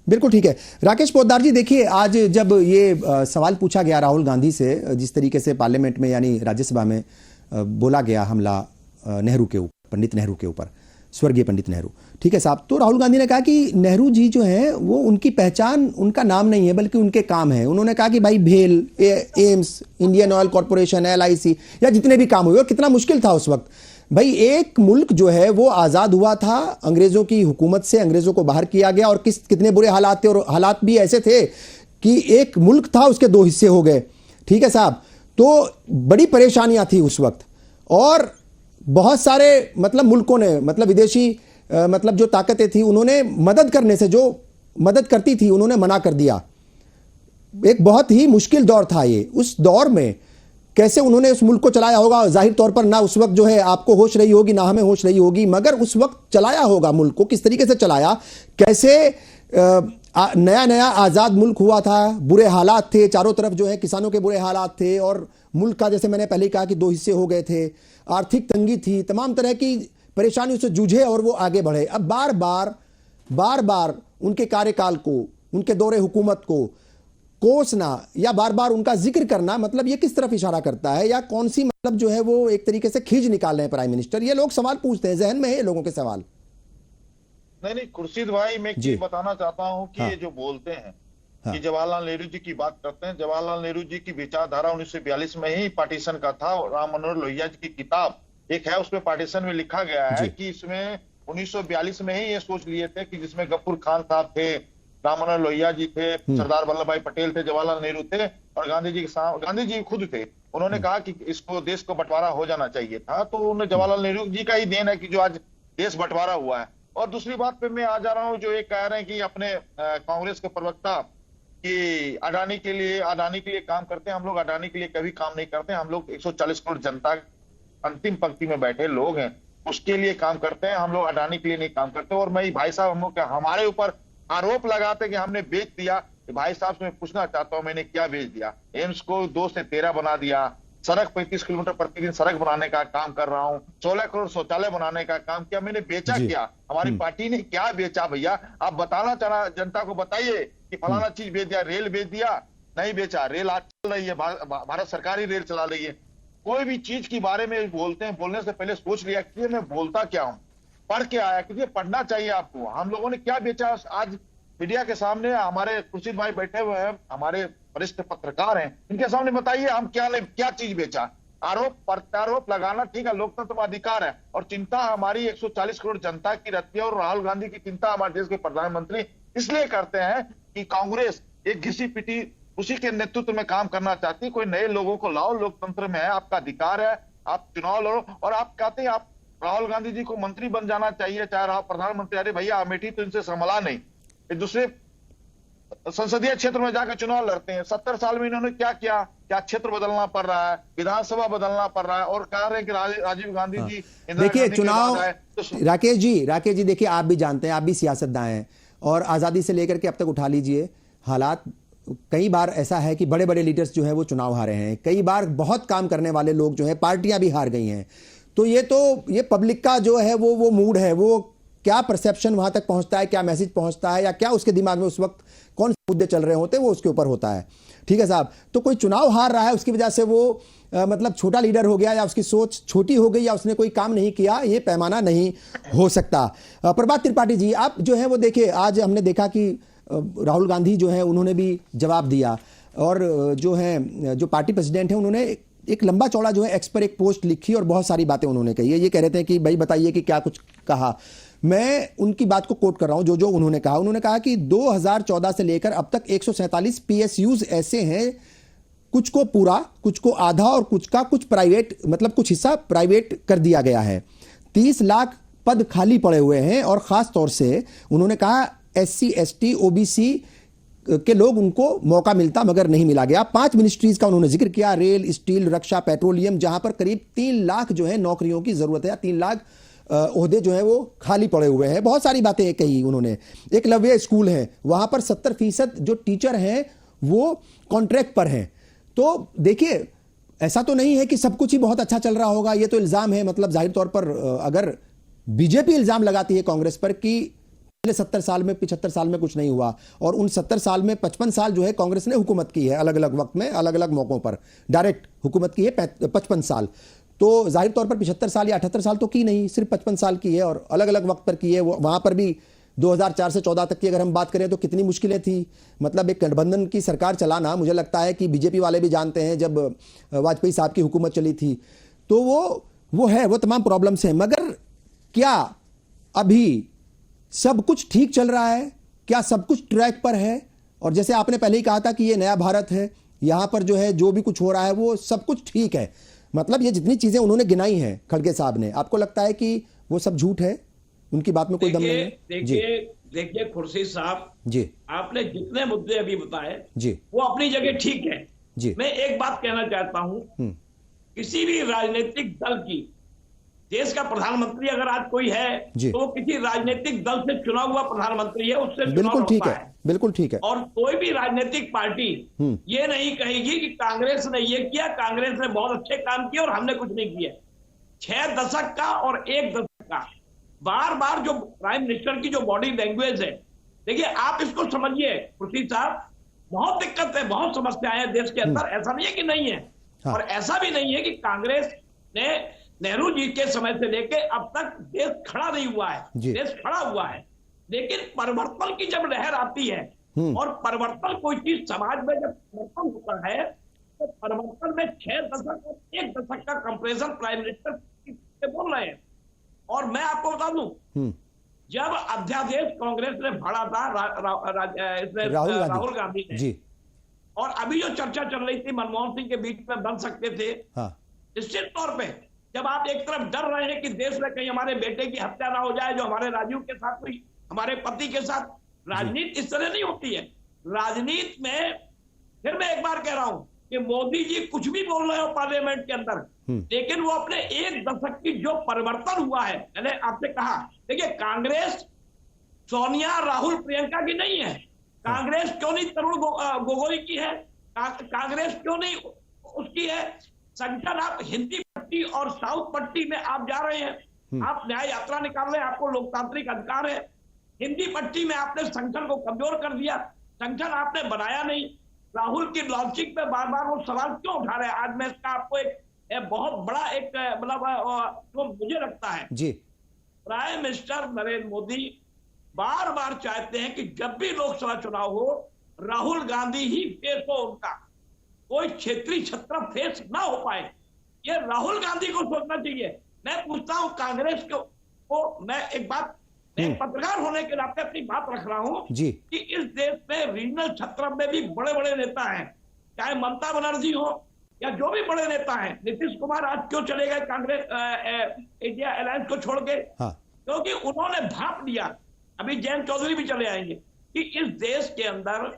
बिल्कुल ठीक है। राकेश पोद्दार जी, देखिए आज जब ये सवाल पूछा गया राहुल गांधी से, जिस तरीके से पार्लियामेंट में यानी राज्यसभा में बोला गया हमला नेहरू के ऊपर, पंडित नेहरू के ऊपर, स्वर्गीय पंडित नेहरू, ठीक है साहब, तो राहुल गांधी ने कहा कि नेहरू जी जो हैं वो उनकी पहचान उनका नाम नहीं है बल्कि उनके काम है। उन्होंने कहा कि भाई भेल, AIIMS, Indian oil corporation, LIC या जितने भी काम हुए, और कितना मुश्किल था उस वक्त भाई। एक मुल्क जो है वो आजाद हुआ था अंग्रेजों की हुकूमत से, अंग्रेजों को बाहर किया गया, और कितने बुरे हालात थे, और हालात भी ऐसे थे कि एक मुल्क था उसके 2 हिस्से हो गए, ठीक है साहब। तो बड़ी परेशानियां थी उस वक्त, और बहुत सारे मतलब मुल्कों ने, मतलब विदेशी मतलब जो ताकतें थी, उन्होंने मदद करने से, जो मदद करती थी उन्होंने मना कर दिया। एक बहुत ही मुश्किल दौर था ये। उस दौर में कैसे उन्होंने उस मुल्क को चलाया होगा, जाहिर तौर पर ना उस वक्त जो है आपको होश रही होगी, ना हमें होश रही होगी, मगर उस वक्त चलाया होगा मुल्क को। किस तरीके से चलाया, कैसे नया नया आजाद मुल्क हुआ था, बुरे हालात थे चारों तरफ, जो है किसानों के बुरे हालात थे, और मुल्क का जैसे मैंने पहले कहा कि 2 हिस्से हो गए थे, आर्थिक तंगी थी, तमाम तरह की परेशानियों से जूझे और वो आगे बढ़े। अब बार बार उनके कार्यकाल को, उनके दौरे हुकूमत को कोसना या बार बार उनका जिक्र करना, मतलब ये किस तरफ इशारा करता है, या कौन सी मतलब जो है वो एक तरीके से खींच निकाल रहे हैं प्राइम मिनिस्टर? ये लोग सवाल पूछते हैं, जहन में है लोगों के सवाल। नहीं खुर्शीद भाई, मैं एक चीज बताना चाहता हूँ कि ये जो बोलते हैं कि जवाहरलाल नेहरू जी की बात करते हैं, जवाहरलाल नेहरू जी की विचारधारा 1942 में ही पार्टीशन का था। राम मनोहर लोहिया जी की किताब एक है, उसमें पार्टीशन में लिखा गया है कि इसमें 1942 में ही ये सोच लिए थे कि जिसमें गफूर खान साहब थे, राम मनोहर लोहिया जी थे, सरदार वल्लभ भाई पटेल थे, जवाहरलाल नेहरू थे, और गांधी जी खुद थे। उन्होंने कहा कि इसको, देश को बंटवारा हो जाना चाहिए था। तो उन्हें जवाहरलाल नेहरू जी का ही देन है कि जो आज देश बंटवारा हुआ है। और दूसरी बात पे मैं आ जा रहा हूँ, जो ये कह रहे हैं कि अपने कांग्रेस के प्रवक्ता कि अडानी के लिए काम करते हैं। हम लोग अडानी के लिए कभी काम नहीं करते। हम लोग 140 करोड़ जनता, अंतिम पंक्ति में बैठे लोग हैं, उसके लिए काम करते हैं। हम लोग अडानी के लिए नहीं काम करते। और मैं भाई साहब, हम लोग हमारे ऊपर आरोप लगाते कि हमने बेच दिया। भाई साहब से मैं पूछना चाहता हूं, मैंने क्या बेच दिया? एम्स को 2 से 13 बना दिया, सड़क 35 किलोमीटर प्रतिदिन सड़क बनाने का काम कर रहा हूँ, 16 करोड़ शौचालय बनाने का काम किया। मैंने बेचा क्या? हमारी पार्टी ने क्या बेचा भैया? आप बताना चाह जनता को बताइए कि फलाना चीज बेच दिया। रेल बेच दिया? नहीं बेचा। रेल आज चल रही है, भारत सरकार ही रेल चला रही है। कोई भी चीज के बारे में बोलते हैं, बोलने से पहले सोच लिया कि मैं बोलता क्या हूँ, पढ़ के आया, कि पढ़ना चाहिए आपको। हम लोगों ने क्या बेचा? आज मीडिया के सामने हमारे खुर्शीद भाई बैठे हुए हैं, हमारे वरिष्ठ पत्रकार हैं, इनके सामने बताइए हम क्या चीज बेचा। आरोप प्रत्यारोप लगाना ठीक है, लोकतंत्र में अधिकार है, और चिंता हमारी 140 करोड़ जनता की रहती है। और राहुल गांधी की चिंता हमारे देश के प्रधानमंत्री इसलिए करते हैं कि कांग्रेस एक घिसी पिटी उसी के नेतृत्व में काम करना चाहती है। कोई नए लोगों को लाओ, लोकतंत्र में है, आपका अधिकार है, आप चुनाव लड़ो। और आप कहते हैं आप राहुल गांधी जी को मंत्री बन जाना चाहिए, चाहे राहुल प्रधानमंत्री। अरे भैया, अमेठी तो इनसे संभला नहीं, दूसरे संसदीय क्षेत्र में जाकर चुनाव लड़ते हैं। 70 साल में इन्होंने क्या किया? क्या क्षेत्र बदलना पड़ रहा है, विधानसभा बदलना पड़ रहा है, और कह रहे हैं कि राजीव गांधी जी देखिए चुनाव, राकेश जी देखिए, आप भी जानते हैं, आप भी सियासतदान हैं, और आजादी से लेकर के अब तक उठा लीजिए हालात, कई बार ऐसा है कि बड़े बड़े लीडर्स जो है वो चुनाव हारे हैं, कई बार बहुत काम करने वाले लोग जो है पार्टियां भी हार गई हैं। तो ये पब्लिक का जो है वो मूड है, वो क्या परसेप्शन वहां तक पहुंचता है, क्या मैसेज पहुंचता है, या क्या उसके दिमाग में उस वक्त कौन से मुद्दे चल रहे होते हैं, वो उसके ऊपर होता है। ठीक है साहब, तो कोई चुनाव हार रहा है उसकी वजह से वो मतलब छोटा लीडर हो गया, या उसकी सोच छोटी हो गई, या उसने कोई काम नहीं किया, ये पैमाना नहीं हो सकता। प्रभात त्रिपाठी जी, आप जो है वो देखिए, आज हमने देखा कि राहुल गांधी जो है उन्होंने भी जवाब दिया, और जो पार्टी प्रेसिडेंट है उन्होंने एक लंबा चौड़ा जो है एक्स पर एक पोस्ट लिखी और बहुत सारी बातें उन्होंने कही है। ये कह रहे थे कि भाई बताइए कि क्या कुछ कहा। मैं उनकी बात को कोट कर रहा हूं, जो उन्होंने कहा कि 2014 से लेकर अब तक 147 PSUs ऐसे हैं, कुछ को पूरा, कुछ को आधा, और कुछ का कुछ प्राइवेट, मतलब कुछ हिस्सा प्राइवेट कर दिया गया है। 30 लाख पद खाली पड़े हुए हैं, और खास तौर से उन्होंने कहा SC ST OBC के लोग, उनको मौका मिलता मगर नहीं मिला गया। 5 मिनिस्ट्रीज का उन्होंने जिक्र किया, रेल, स्टील, रक्षा, पेट्रोलियम, जहां पर करीब 3 लाख जो है नौकरियों की जरूरत है, 3 लाख ओहदे जो है वो खाली पड़े हुए हैं। बहुत सारी बातें कही उन्होंने। एकलव्य स्कूल है, वहां पर 70% जो टीचर हैं वो कॉन्ट्रैक्ट पर हैं। तो देखिए, ऐसा तो नहीं है कि सब कुछ ही बहुत अच्छा चल रहा होगा, ये तो इल्जाम है। मतलब जाहिर तौर पर अगर बीजेपी इल्जाम लगाती है कांग्रेस पर कि पिछले 70 साल में, 75 साल में कुछ नहीं हुआ, और उन 70 साल में 55 साल जो है कांग्रेस ने हुकूमत की है, अलग अलग वक्त में, अलग अलग मौकों पर डायरेक्ट हुकूमत की है 55 साल, तो जाहिर तौर पर 75 साल या 78 साल तो की नहीं, सिर्फ 55 साल की है, और अलग अलग वक्त पर की है। वहां पर भी 2004 से 14 तक की अगर हम बात करें तो कितनी मुश्किलें थी। मतलब एक गठबंधन की सरकार चलाना, मुझे लगता है कि बीजेपी वाले भी जानते हैं, जब वाजपेयी साहब की हुकूमत चली थी तो वो तमाम प्रॉब्लम्स हैं। मगर क्या अभी सब कुछ ठीक चल रहा है? क्या सब कुछ ट्रैक पर है? और जैसे आपने पहले ही कहा था कि ये नया भारत है, यहां पर जो है जो भी कुछ हो रहा है वो सब कुछ ठीक है। मतलब ये जितनी चीजें उन्होंने गिनाई हैं खड़गे साहब ने, आपको लगता है कि वो सब झूठ है, उनकी बात में कोई दम नहीं है? देखिए खुर्शीद साहब जी, आपने जितने मुद्दे अभी बताए जी, वो अपनी जगह ठीक है जी। मैं एक बात कहना चाहता हूं, किसी भी राजनीतिक दल की, देश का प्रधानमंत्री अगर आज कोई है तो वो किसी राजनीतिक दल से चुना हुआ प्रधानमंत्री है, उससे बिल्कुल ठीक है, बिल्कुल ठीक है। और कोई भी राजनीतिक पार्टी ये नहीं कहेगी कि कांग्रेस ने ये किया, कांग्रेस ने बहुत अच्छे काम किए और हमने कुछ नहीं किया। 6 दशक का और 1 दशक का बार बार जो प्राइम मिनिस्टर की जो बॉडी लैंग्वेज है, देखिए आप इसको समझिए खुर्शीद साहब, बहुत दिक्कत है, बहुत समस्याएं हैं देश के अंदर, ऐसा नहीं है कि नहीं है। हाँ। और ऐसा भी नहीं है कि कांग्रेस ने नेहरू जी के समय से लेके अब तक देश खड़ा नहीं हुआ है, देश खड़ा हुआ है। लेकिन परिवर्तन की जब लहर आती है और परिवर्तन कोई चीज समाज में जब परिवर्तन होता है तो परिवर्तन में 6 दशक और 1 दशक का कंपैरिजन प्राइम मिनिस्टर बोल रहे हैं। और मैं आपको बता दूं, जब अध्यादेश कांग्रेस ने भड़ा था राहुल गांधी ने जी, और अभी जो चर्चा चल रही थी मनमोहन सिंह के बीच में बन सकते थे, निश्चित तौर पे जब आप एक तरफ डर रहे हैं कि देश में कहीं हमारे बेटे की हत्या ना हो जाए जो हमारे राजीव के साथ हुई, हमारे पति के साथ, राजनीति इस तरह नहीं होती है। राजनीति में फिर मैं एक बार कह रहा हूं कि मोदी जी कुछ भी बोल रहे हो पार्लियामेंट के अंदर, लेकिन वो अपने 1 दशक की जो परिवर्तन हुआ है, मैंने आपसे कहा, देखिए कांग्रेस सोनिया राहुल प्रियंका की नहीं है, कांग्रेस क्यों नहीं तरुण गोगोई की है, कांग्रेस क्यों नहीं उसकी है, संगठन आप हिंदी पट्टी और साउथ पट्टी में आप जा रहे हैं, आप न्याय यात्रा निकाल रहे हैं, आपको लोकतांत्रिक अधिकार है। हिंदी पट्टी में आपने संगठन को कमजोर कर दिया, संगठन आपने बनाया नहीं। राहुल की लॉजिक पे बार बार वो सवाल क्यों उठा रहे हैं? आज मैं इसका आपको एक बहुत बड़ा एक मतलब जो मुझे लगता है जी, प्राइम मिनिस्टर नरेंद्र मोदी बार बार चाहते हैं कि जब भी लोकसभा चुनाव हो राहुल गांधी ही फेस हो, उनका कोई क्षेत्रीय छत्र फेस ना हो पाए। ये राहुल गांधी को सोचना चाहिए। मैं पूछता हूं कांग्रेस को मैं एक बात, मैं पत्रकार होने के नाते अपनी बात रख रहा हूं जी, कि इस देश में रीजनल छत्र में भी बड़े बड़े नेता हैं, चाहे ममता बनर्जी हो या जो भी बड़े नेता हैं। नीतीश कुमार आज क्यों चले गए कांग्रेस इंडिया अलायंस को छोड़ के? हाँ, क्योंकि उन्होंने भाप लिया। अभी जयंत चौधरी भी चले आएंगे कि इस देश के अंदर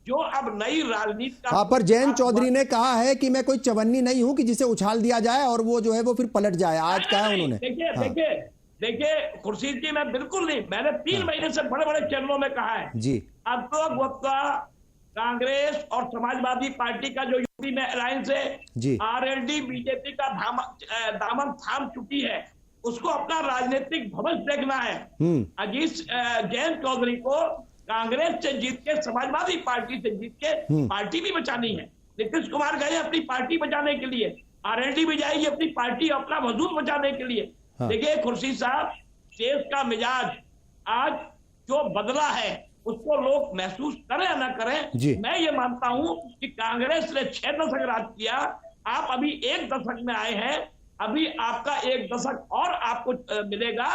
जो अब नई राजनीति का हाँ, पर जयंत चौधरी ने कहा है कि मैं कोई चवन्नी नहीं हूं कि जिसे उछाल दिया जाए और वो जो है वो फिर पलट जाए। आज कहा है उन्होंने। देखिए देखिए खुर्शीद जी, मैं बिल्कुल नहीं, मैंने 3 महीने से बड़े बड़े चैनलों में कहा है जी, अब तो गुप्ता कांग्रेस और समाजवादी पार्टी का जो यूपी में अलायंस है, जी, आरएलडी बीजेपी का दामन थाम चुकी है, उसको अपना राजनीतिक भविष्य देखना है। अजीत जयंत चौधरी को कांग्रेस से जीत के, समाजवादी पार्टी से जीत के पार्टी भी बचानी है। नीतीश कुमार गए अपनी पार्टी बचाने के लिए, आरएलडी भी जाएगी अपनी पार्टी अपना वजूद बचाने के लिए। हाँ। देखिए खुर्शीद साहब, देश का मिजाज आज जो बदला है उसको लोग महसूस करें या ना करें, मैं ये मानता हूं कि कांग्रेस ने 6 दशक राज किया, आप अभी 1 दशक में आए हैं, अभी आपका 1 दशक और आपको मिलेगा।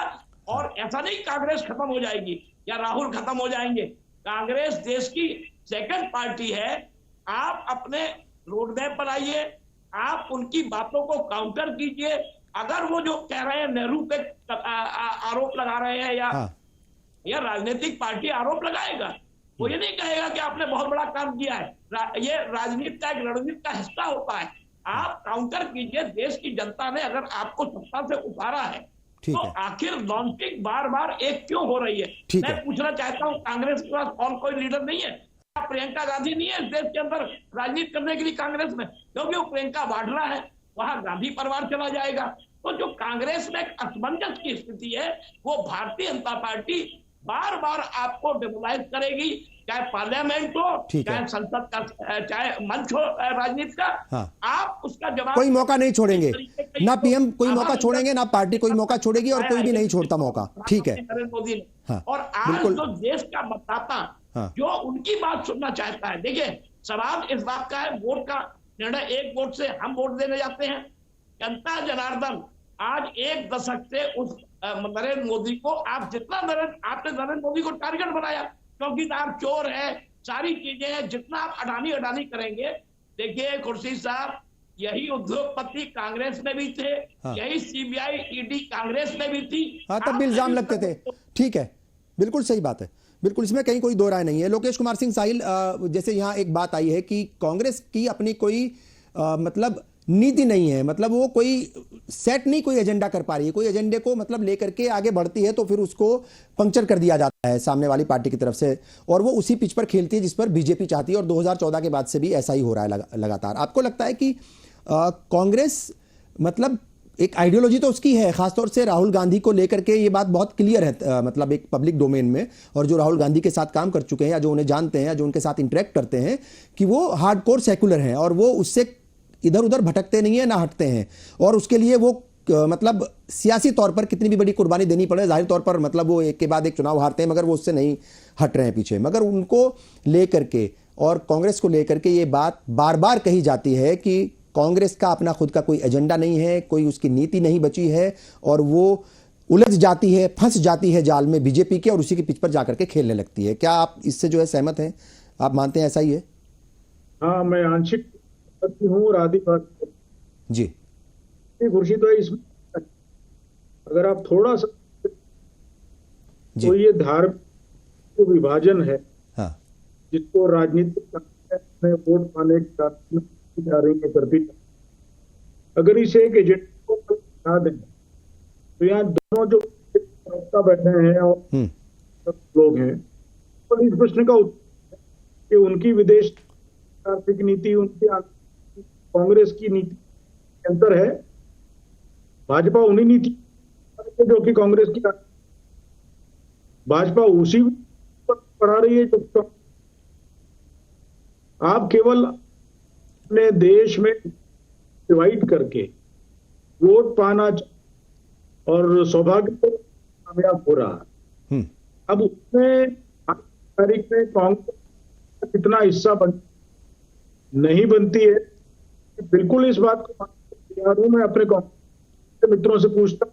और ऐसा नहीं कांग्रेस खत्म हो जाएगी या राहुल खत्म हो जाएंगे। कांग्रेस देश की सेकंड पार्टी है। आप अपने रोड मैप बनाइए, आप उनकी बातों को काउंटर कीजिए। अगर वो जो कह रहे हैं नेहरू पे आरोप लगा रहे हैं या राजनीतिक पार्टी आरोप लगाएगा, वो ये नहीं कहेगा कि आपने बहुत बड़ा काम किया है। ये राजनीति का एक रणनीति का हिस्सा होता है। आप काउंटर कीजिए। देश की जनता ने अगर आपको सत्ता से उतारा है तो आखिर लॉन्चिंग बार बार एक क्यों हो रही है? मैं पूछना चाहता हूं, कांग्रेस के पास और कोई लीडर नहीं है? प्रियंका गांधी नहीं है इस देश के अंदर राजनीति करने के लिए कांग्रेस में? क्योंकि वो प्रियंका वाड्रा है, वहां गांधी परिवार चला जाएगा। तो जो कांग्रेस में असमंजस की स्थिति है, वो भारतीय जनता पार्टी बार बार आपको डिमोलाइज करेगी, चाहे पार्लियामेंट हो, चाहे संसद का, चाहे मंच हो राजनीति का। आप उसका जवाब, कोई मौका नहीं छोड़ेंगे, ना पीएम कोई मौका छोड़ेंगे, ना पार्टी कोई मौका छोड़ेगी और कोई भी नहीं छोड़ता मौका। ठीक है, नरेंद्र मोदी ने। और आज जो देश का मतदाता जो उनकी बात सुनना चाहता है, देखिए सवाल इस बात का है, वोट का निर्णय 1 वोट से हम वोट देने जाते हैं। जनता जनार्दन आज 1 दशक से उस नरेंद्र मोदी को आप जितना आपने नरेंद्र मोदी को टारगेट बनाया, क्योंकि आप चोर है, सारी चीजें हैं, जितना आप अडानी करेंगे। देखिए खुर्शीद साहब, यही उद्योगपति कांग्रेस में भी थे, यही सीबीआई ईडी कांग्रेस में भी थी। तब भी इल्जाम लगते थे। ठीक है, बिल्कुल सही बात है, बिल्कुल, इसमें कहीं कोई दो राय नहीं है। लोकेश कुमार सिंह साहिल, जैसे यहाँ एक बात आई है कि कांग्रेस की अपनी कोई मतलब नीति नहीं है, मतलब वो कोई सेट नहीं, कोई एजेंडा कर पा रही है, कोई एजेंडे को मतलब लेकर के आगे बढ़ती है तो फिर उसको पंक्चर कर दिया जाता है सामने वाली पार्टी की तरफ से, और वो उसी पिच पर खेलती है जिस पर बीजेपी चाहती है। और 2014 के बाद से भी ऐसा ही हो रहा है लगातार। आपको लगता है कि कांग्रेस मतलब एक आइडियोलॉजी तो उसकी है, खासतौर से राहुल गांधी को लेकर के ये बात बहुत क्लियर है, मतलब एक पब्लिक डोमेन में, और जो राहुल गांधी के साथ काम कर चुके हैं या जो उन्हें जानते हैं या जो उनके साथ इंटरेक्ट करते हैं, कि वो हार्डकोर सेकुलर हैं और वो उससे इधर उधर भटकते नहीं है, ना हटते हैं। और उसके लिए वो मतलब सियासी तौर पर कितनी भी बड़ी कुर्बानी देनी पड़े, जाहिर तौर पर मतलब वो एक के बाद एक चुनाव हारते हैं, मगर वो उससे नहीं हट रहे हैं पीछे। मगर उनको लेकर के और कांग्रेस को लेकर के ये बात बार बार कही जाती है कि कांग्रेस का अपना खुद का कोई एजेंडा नहीं है, कोई उसकी नीति नहीं बची है, और वो उलझ जाती है, फंस जाती है जाल में बीजेपी के, और उसी के पिच पर जाकर के खेलने लगती है। क्या आप इससे जो है सहमत हैं? आप मानते हैं ऐसा ही है? हाँ, मैं आंशिक हूँ और आदि बात जी खुर्शीद भाई, इसमें अगर आप थोड़ा सा तो ये धार्मिक विभाजन है, जिसको राजनीतिक में वोट पाने जा रही है करती, अगर इसे एक एजेंडा को बता दें तो यहाँ दोनों जो बैठे हैं और लोग हैं, तो इस प्रश्न का उत्तर कि उनकी विदेश आर्थिक नीति, उनकी कांग्रेस की नीति अंतर है। भाजपा उन्हीं नीति जो कि कांग्रेस की, भाजपा उसी पर पढ़ा रही है जो आप केवल अपने देश में डिवाइड करके वोट पाना और सौभाग्य तो कामयाब हो रहा है। अब उसमें तारीख में कांग्रेस कितना हिस्सा नहीं बनती है, बिल्कुल इस बात को तैयार हूं। मैं अपने कांग्रेस मित्रों से पूछता,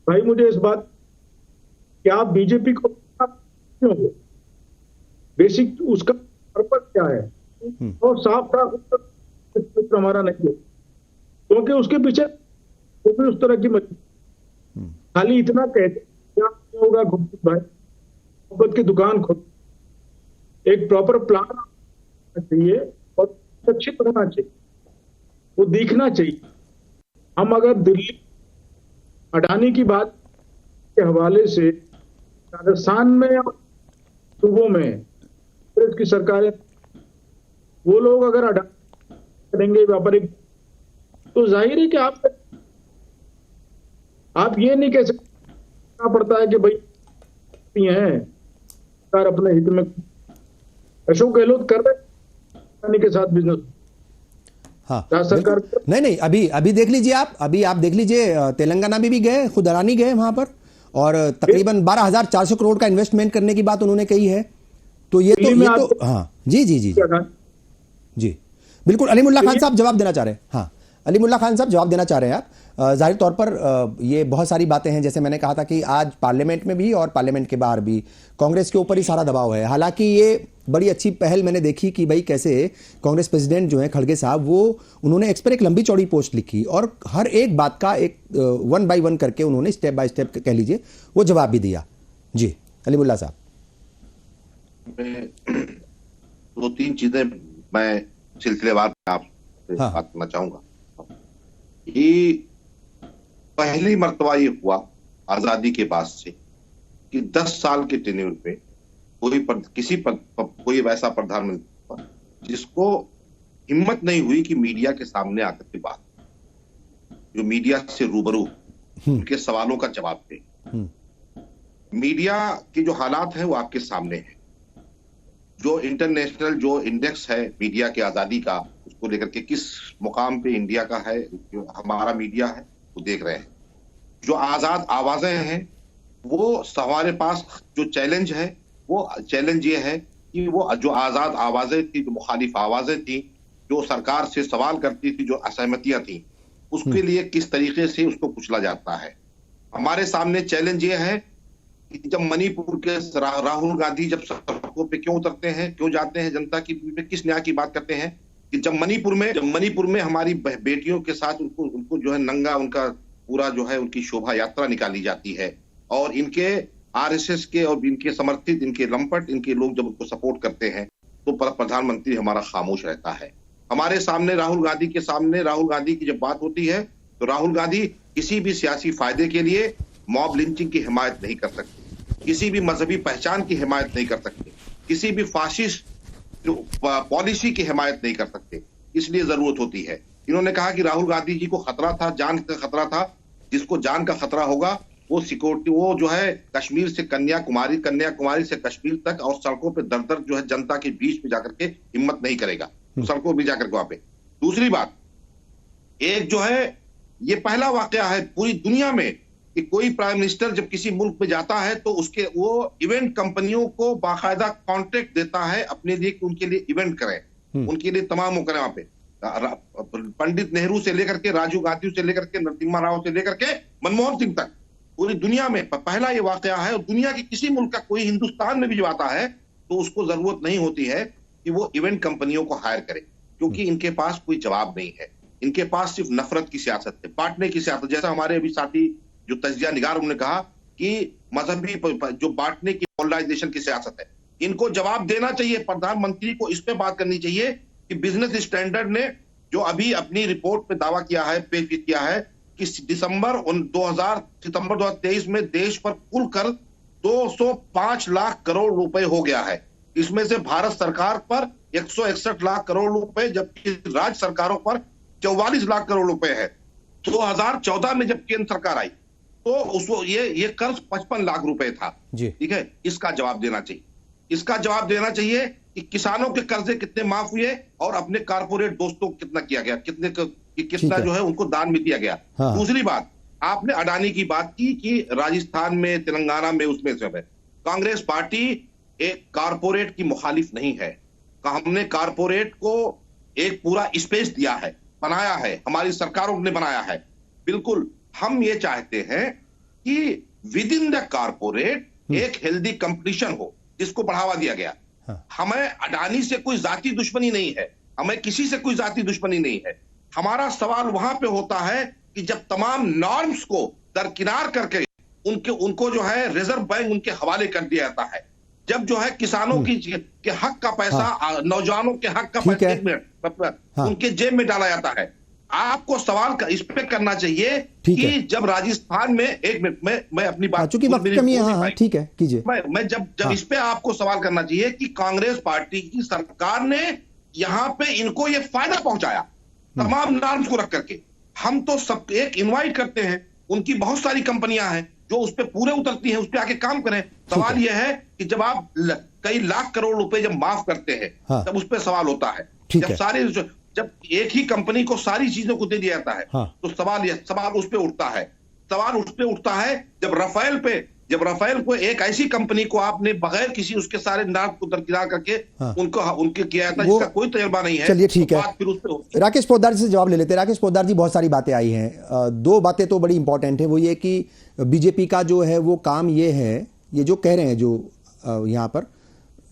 भाई मुझे इस बात, क्या आप बीजेपी को क्यों हो, बेसिक उसका पर्पस क्या है, और साफ साफ उत्तर हमारा नहीं है, क्योंकि उसके पीछे वो भी उस तरह की मजबूरी। खाली इतना कहते क्या होगा गुप्त भाई, मोहब्बत की दुकान खोल, एक प्रॉपर प्लान चाहिए और सुरक्षित होना चाहिए, वो दिखना चाहिए। हम अगर दिल्ली अडानी की बात के हवाले से राजस्थान में और सूबों में कांग्रेस की सरकारें, वो लोग अगर अडानी करेंगे व्यापारिक, तो जाहिर है कि आप ये नहीं कह सकते पड़ता है कि भाई हैं सरकार अपने हित में। अशोक गहलोत कर रहे के साथ बिजनेस। हाँ, सरकार नहीं, अभी देख लीजिए आप देख लीजिए, तेलंगाना में भी गए, खुद अडानी गए वहां पर, और तकरीबन 12,400 करोड़ का इन्वेस्टमेंट करने की बात उन्होंने कही है। तो ये तो हाँ जी बिल्कुल। अलीमुल्ला खान साहब जवाब देना चाह रहे हैं। हाँ, अलीमुल्ला खान साहब जवाब देना चाह रहे हैं आप। जाहिर तौर पर ये बहुत सारी बातें हैं, जैसे मैंने कहा था कि आज पार्लियामेंट में भी और पार्लियामेंट के बाहर भी कांग्रेस के ऊपर ही सारा दबाव है। हालांकि ये बड़ी अच्छी पहल मैंने देखी कि भाई कैसे कांग्रेस प्रेसिडेंट जो है खड़गे साहब, वो उन्होंने इस पर एक लंबी चौड़ी पोस्ट लिखी और हर एक बात का एक 1 बाय 1 करके उन्होंने स्टेप बाय स्टेप कह लीजिए वो जवाब भी दिया। जी अलीमुल्ला साहब। 2-3 चीजें मैं सिलसिलेवार आपसे बात करना चाहूंगा। ये पहली मर्तबा ये हुआ आजादी के बाद से कि 10 साल के टेन्यूर पे कोई वैसा प्रधानमंत्री हुआ जिसको हिम्मत नहीं हुई कि मीडिया के सामने आकर के बात, जो मीडिया से रूबरू उनके सवालों का जवाब दे। मीडिया के जो हालात हैं वो आपके सामने है। जो इंटरनेशनल जो इंडेक्स है मीडिया के आजादी का, उसको लेकर के किस मुकाम पे इंडिया का है, जो हमारा मीडिया है वो देख रहे हैं। जो आजाद आवाजें हैं, वो हमारे पास जो चैलेंज है, वो चैलेंज ये है कि वो जो आजाद आवाजें थी, जो मुखालिफ आवाजें थी, जो सरकार से सवाल करती थी, जो असहमतियां थी, उसके लिए किस तरीके से उसको कुचला जाता है। हमारे सामने चैलेंज ये है कि जब मणिपुर के राहुल गांधी जब सड़कों पे क्यों उतरते हैं, क्यों जाते हैं, जनता की किस न्याय की बात करते हैं, कि जब मणिपुर में हमारी बेटियों के साथ उनको जो है नंगा, उनका पूरा जो है उनकी शोभा यात्रा निकाली जाती है, और इनके आरएसएस के और इनके समर्थित इनके लंपट इनके लोग जब उनको सपोर्ट करते हैं, तो प्रधानमंत्री हमारा खामोश रहता है। हमारे सामने राहुल गांधी की जब बात होती है, तो राहुल गांधी किसी भी सियासी फायदे के लिए मॉब लिंचिंग की हिमायत नहीं कर सकते, किसी भी मजहबी पहचान की हिमायत नहीं कर सकते, किसी भी फासिस्ट पॉलिसी की हिमायत नहीं कर सकते। इसलिए जरूरत होती है। इन्होंने कहा कि राहुल गांधी जी को खतरा था, जान का खतरा था। जिसको जान का खतरा होगा वो सिक्योरिटी, वो जो है कश्मीर से कन्याकुमारी से कश्मीर तक और सड़कों पे दर जो है जनता के बीच में जाकर के हिम्मत नहीं करेगा, सड़कों पे जाकर के वहां पे। दूसरी बात, एक जो है ये पहला वाकया है पूरी दुनिया में कि कोई प्राइम मिनिस्टर जब किसी मुल्क में जाता है तो वो इवेंट कंपनियों को बाकायदा कॉन्ट्रैक्ट देता है अपने लिए कि उनके लिए इवेंट करें, उनके लिए तमाम वो करें। वहां पे पंडित नेहरू से लेकर के राजीव गांधी से लेकर के नरसिम्हा राव से लेकर के मनमोहन सिंह तक पूरी दुनिया में पहला ये वाकया है। और दुनिया के किसी मुल्क का कोई हिंदुस्तान में भी जब आता है तो उसको जरूरत नहीं होती है कि वो इवेंट कंपनियों को हायर करे, क्योंकि इनके पास कोई जवाब नहीं है। इनके पास सिर्फ नफरत की सियासत है, बांटने की सियासत। जैसा हमारे अभी साथी जो तजिया निगार उन्होंने कहा कि मजहबी जो बांटने की पोलराइजेशन की सियासत है, इनको जवाब देना चाहिए। प्रधानमंत्री को इस पे बात करनी चाहिए कि बिजनेस स्टैंडर्ड ने जो अभी अपनी रिपोर्ट पे दावा किया है, पेश किया है कि सितंबर 2023 में देश पर कुल कर 205 लाख करोड़ रुपए हो गया है। इसमें से भारत सरकार पर 161 लाख करोड़ रुपए, जबकि राज्य सरकारों पर 44 लाख करोड़ रुपए है। 2014 में जब केंद्र सरकार आई तो उसको ये कर्ज 55 लाख रुपए था। ठीक है, इसका जवाब देना चाहिए। इसका जवाब देना चाहिए कि किसानों के कर्जे कितने माफ हुए और अपने कारपोरेट दोस्तों को कितना किया गया, कितना जो है उनको दान में दिया गया। दूसरी बात, आपने अडानी की बात की कि राजस्थान में, तेलंगाना में, उसमें सब है। कांग्रेस पार्टी एक कारपोरेट की मुखालिफ नहीं है। हमने कारपोरेट को एक पूरा स्पेस दिया है, बनाया है, हमारी सरकारों ने बनाया है। बिल्कुल हम ये चाहते हैं कि विद इन द कारपोरेट एक हेल्दी कंपटीशन हो जिसको बढ़ावा दिया गया। हमें अडानी से कोई जाति दुश्मनी नहीं है, हमें किसी से कोई जाति दुश्मनी नहीं है। हमारा सवाल वहां पे होता है कि जब तमाम नॉर्म्स को दरकिनार करके उनको जो है रिजर्व बैंक उनके हवाले कर दिया जाता है, जब जो है किसानों के हक का पैसा, नौजवानों के हक का पैसा उनके जेब में डाला जाता है। आपको सवाल इस पे करना चाहिए कि जब राजस्थान में, एक मिनट मैं अपनी बात, चूंकि वक्त कमी है, ठीक है कीजिए। मैं जब इस पे आपको सवाल करना चाहिए कि कांग्रेस पार्टी की सरकार ने यहां पे इनको ये फायदा पहुंचाया तमाम नॉर्म्स को रख करके। हम तो सब एक इनवाइट करते हैं, उनकी बहुत सारी कंपनियां हैं जो उस पे पूरे उतरती हैं, उस पे आके काम करें। सवाल यह है कि जब आप कई लाख करोड़ रुपए जब माफ करते हैं तब उस पे सवाल होता है। जब एक ही कंपनी को सारी चीजों को दे दिया जाता है तो सवाल उस पे उठता है। सवाल उस पे उठता है जब राफेल को एक ऐसी कंपनी को आपने बगैर किसी उसके सारे नाम को दरकिनार करके उनके किया जाता है जिसका कोई तजुर्बा नहीं है। चलिए ठीक है, फिर उस पे राकेश पोद्दार जी से जवाब ले लेते हैं। राकेश पोद्दार जी, बहुत सारी बातें आई हैं, दो बातें तो बड़ी इंपॉर्टेंट है। वो ये कि बीजेपी का जो है वो काम ये है, ये जो कह रहे हैं जो यहाँ पर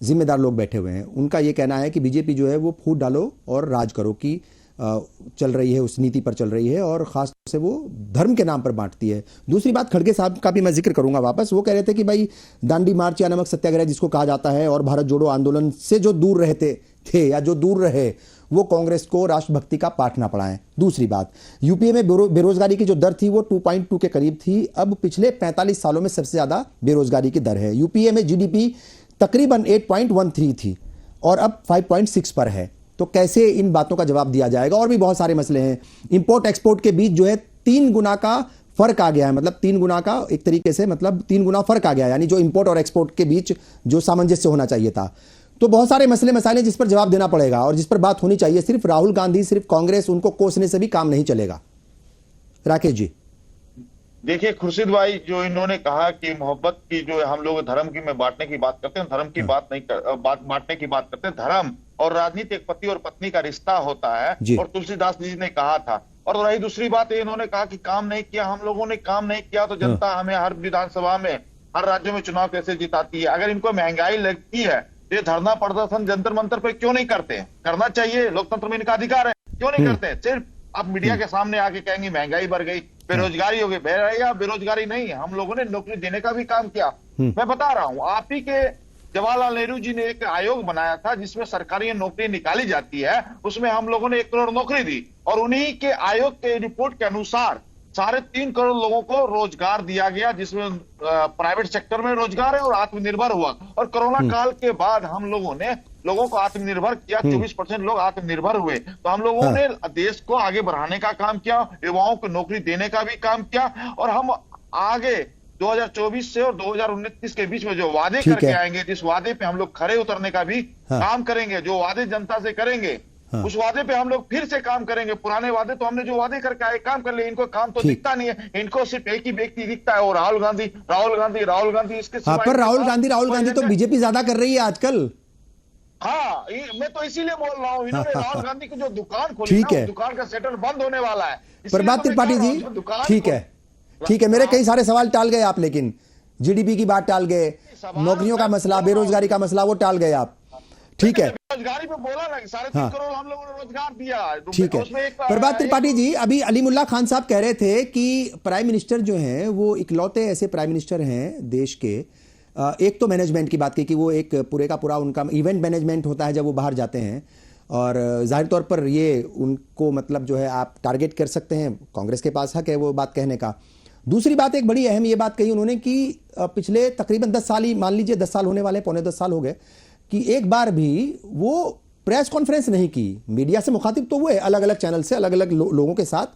जिम्मेदार लोग बैठे हुए हैं, उनका ये कहना है कि बीजेपी जो है वो फूट डालो और राज करो की चल रही है, उस नीति पर चल रही है और खास तौर से वो धर्म के नाम पर बांटती है। दूसरी बात, खड़गे साहब का भी मैं जिक्र करूंगा वापस। वो कह रहे थे कि भाई दांडी मार्च या नमक सत्याग्रह जिसको कहा जाता है और भारत जोड़ो आंदोलन से जो दूर रहते थे या जो दूर रहे वो कांग्रेस को राष्ट्रभक्ति का पाठ ना पढ़ाएं। दूसरी बात, यूपीए में बेरोजगारी की जो दर थी वो 2.2 के करीब थी, अब पिछले 45 सालों में सबसे ज्यादा बेरोजगारी की दर है। यूपीए में जीडीपी तकरीबन 8.13 थी और अब 5.6 पर है। तो कैसे इन बातों का जवाब दिया जाएगा? और भी बहुत सारे मसले हैं। इंपोर्ट एक्सपोर्ट के बीच जो है 3 गुना का फर्क आ गया है, मतलब 3 गुना का एक तरीके से, मतलब 3 गुना फर्क आ गया, यानी जो इंपोर्ट और एक्सपोर्ट के बीच जो सामंजस्य होना चाहिए था। तो बहुत सारे मसले मसाइल जिस पर जवाब देना पड़ेगा और जिस पर बात होनी चाहिए। सिर्फ राहुल गांधी, सिर्फ कांग्रेस उनको कोसने से भी काम नहीं चलेगा। राकेश जी, देखिए खुर्शीद भाई, जो इन्होंने कहा कि मोहब्बत की जो हम लोग धर्म की में बांटने की बात करते हैं, धर्म की बात नहीं बांटने की बात करते हैं। धर्म और राजनीति एक पति और पत्नी का रिश्ता होता है और तुलसीदास जी ने कहा था। और रही दूसरी बात, इन्होंने कहा कि काम नहीं किया, हम लोगों ने काम नहीं किया तो जनता हमें हर विधानसभा में, हर राज्य में चुनाव कैसे जिताती है? अगर इनको महंगाई लगती है तो ये धरना प्रदर्शन जंतर मंतर पे क्यों नहीं करते हैं? करना चाहिए, लोकतंत्र में इनका अधिकार है, क्यों नहीं करते हैं? सिर्फ आप मीडिया के सामने आके कहेंगे महंगाई बढ़ गई, बेरोजगारी हो गई। बेरोजगारी नहीं, हम लोगों ने नौकरी देने का भी काम किया। मैं बता रहा हूं, आप ही के जवाहरलाल नेहरू जी ने एक आयोग बनाया था जिसमें सरकारी नौकरी निकाली जाती है, उसमें हम लोगों ने 1 करोड़ नौकरी दी और उन्हीं के आयोग के रिपोर्ट के अनुसार 3.5 करोड़ लोगों को रोजगार दिया गया, जिसमें प्राइवेट सेक्टर में रोजगार है और आत्मनिर्भर हुआ। और कोरोना काल के बाद हम लोगों ने लोगों को आत्मनिर्भर किया, 24% लोग आत्मनिर्भर हुए। तो हम लोगों ने देश को आगे बढ़ाने का काम किया, युवाओं को नौकरी देने का भी काम किया और हम आगे 2024 से और 2029 के बीच में जो वादे करके आएंगे, जिस वादे पे हम लोग खरे उतरने का भी काम करेंगे, जो वादे जनता से करेंगे उस वादे पे हम लोग फिर से काम करेंगे। पुराने वादे तो हमने जो वादे करके आए काम कर लिए, इनको काम तो दिखता नहीं है, इनको सिर्फ एक ही व्यक्ति दिखता है और राहुल गांधी। इसके पर राहुल गांधी तो बीजेपी ज्यादा कर रही है आजकल। हाँ, मैं तो इसीलिए बोल रहा हूँ, इन्होंने राहुल गांधी की जो दुकान खोली ना, दुकान का शटर बंद होने वाला है। प्रभात त्रिपाठी जी, ठीक है, मेरे कई सारे सवाल टाल गए आप, लेकिन जीडीपी की बात टाल गए, नौकरियों का मसला, बेरोजगारी का मसला वो टाल गए आप। ठीक है, रोजगारी पे बोला ना, 3.5 करोड़ हम लोगों ने रोजगार दिया। ठीक है, प्रभात त्रिपाठी जी, अभी अलीमुल्ला खान साहब कह रहे थे कि प्राइम मिनिस्टर जो हैं वो इकलौते ऐसे प्राइम मिनिस्टर हैं देश के, एक तो मैनेजमेंट की बात की कि वो एक पूरे का पूरा उनका इवेंट मैनेजमेंट होता है जब वो बाहर जाते हैं, और जाहिर तौर पर ये उनको मतलब जो है आप टारगेट कर सकते हैं, कांग्रेस के पास हक है वो बात कहने का। दूसरी बात, एक बड़ी अहम ये बात कही उन्होंने कि पिछले तकरीबन 10 साल ही मान लीजिए, 10 साल होने वाले, पौने 10 साल हो गए, कि एक बार भी वो प्रेस कॉन्फ्रेंस नहीं की, मीडिया से मुखातिब तो हुए अलग अलग चैनल से अलग अलग लोगों के साथ,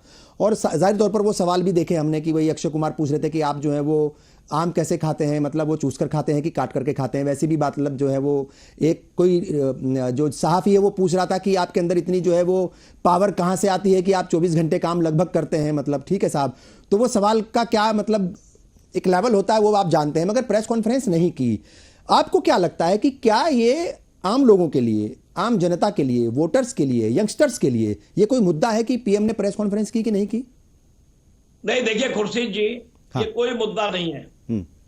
और जाहिर तौर पर वो सवाल भी देखे हमने कि वही अक्षय कुमार पूछ रहे थे कि आप जो है वो आम कैसे खाते हैं, मतलब वो चूस कर खाते हैं कि काट करके खाते हैं, वैसी भी बात मतलब जो है वो एक कोई जो सहाफ़ी है वो पूछ रहा था कि आपके अंदर इतनी जो है वो पावर कहाँ से आती है कि आप 24 घंटे काम लगभग करते हैं, मतलब ठीक है साहब। तो वो सवाल का क्या मतलब एक लेवल होता है वो आप जानते हैं, मगर प्रेस कॉन्फ्रेंस नहीं की। आपको क्या लगता है कि क्या ये आम लोगों के लिए, आम जनता के लिए, वोटर्स के लिए, यंगस्टर्स के लिए ये कोई मुद्दा है कि पीएम ने प्रेस कॉन्फ्रेंस की कि नहीं की? नहीं, देखिए खुर्शीद जी, हाँ। ये कोई मुद्दा नहीं है,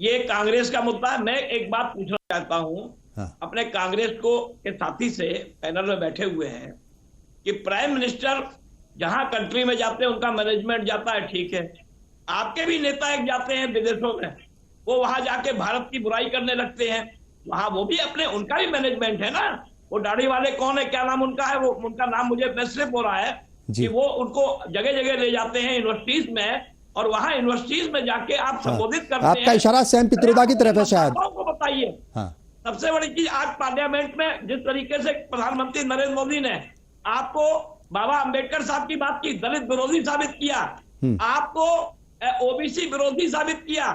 ये कांग्रेस का मुद्दा है। मैं एक बात पूछना चाहता हूं, हाँ। अपने कांग्रेस को के साथी से पैनल में बैठे हुए हैं कि प्राइम मिनिस्टर जहां कंट्री में जाते हैं उनका मैनेजमेंट जाता है, ठीक है, आपके भी नेता एक जाते हैं विदेशों में, वो वहां जाके भारत की बुराई करने लगते हैं, वहां वो भी अपने, उनका भी मैनेजमेंट है ना। वो दाढ़ी वाले कौन है, क्या नाम उनका है, वो उनका नाम मुझे स्लिप हो रहा है कि वो उनको जगह जगह ले जाते हैं यूनिवर्सिटीज में, और वहां यूनिवर्सिटीज में जाके आप संबोधित करते हैं। आपका इशारा सैम पित्रोदा की तरफ है शायद। को बताइए। हाँ। सबसे बड़ी चीज, आज पार्लियामेंट में जिस तरीके से प्रधानमंत्री नरेंद्र मोदी ने आपको बाबा अंबेडकर साहब की बात की, दलित विरोधी साबित किया, आपको ओबीसी विरोधी साबित किया,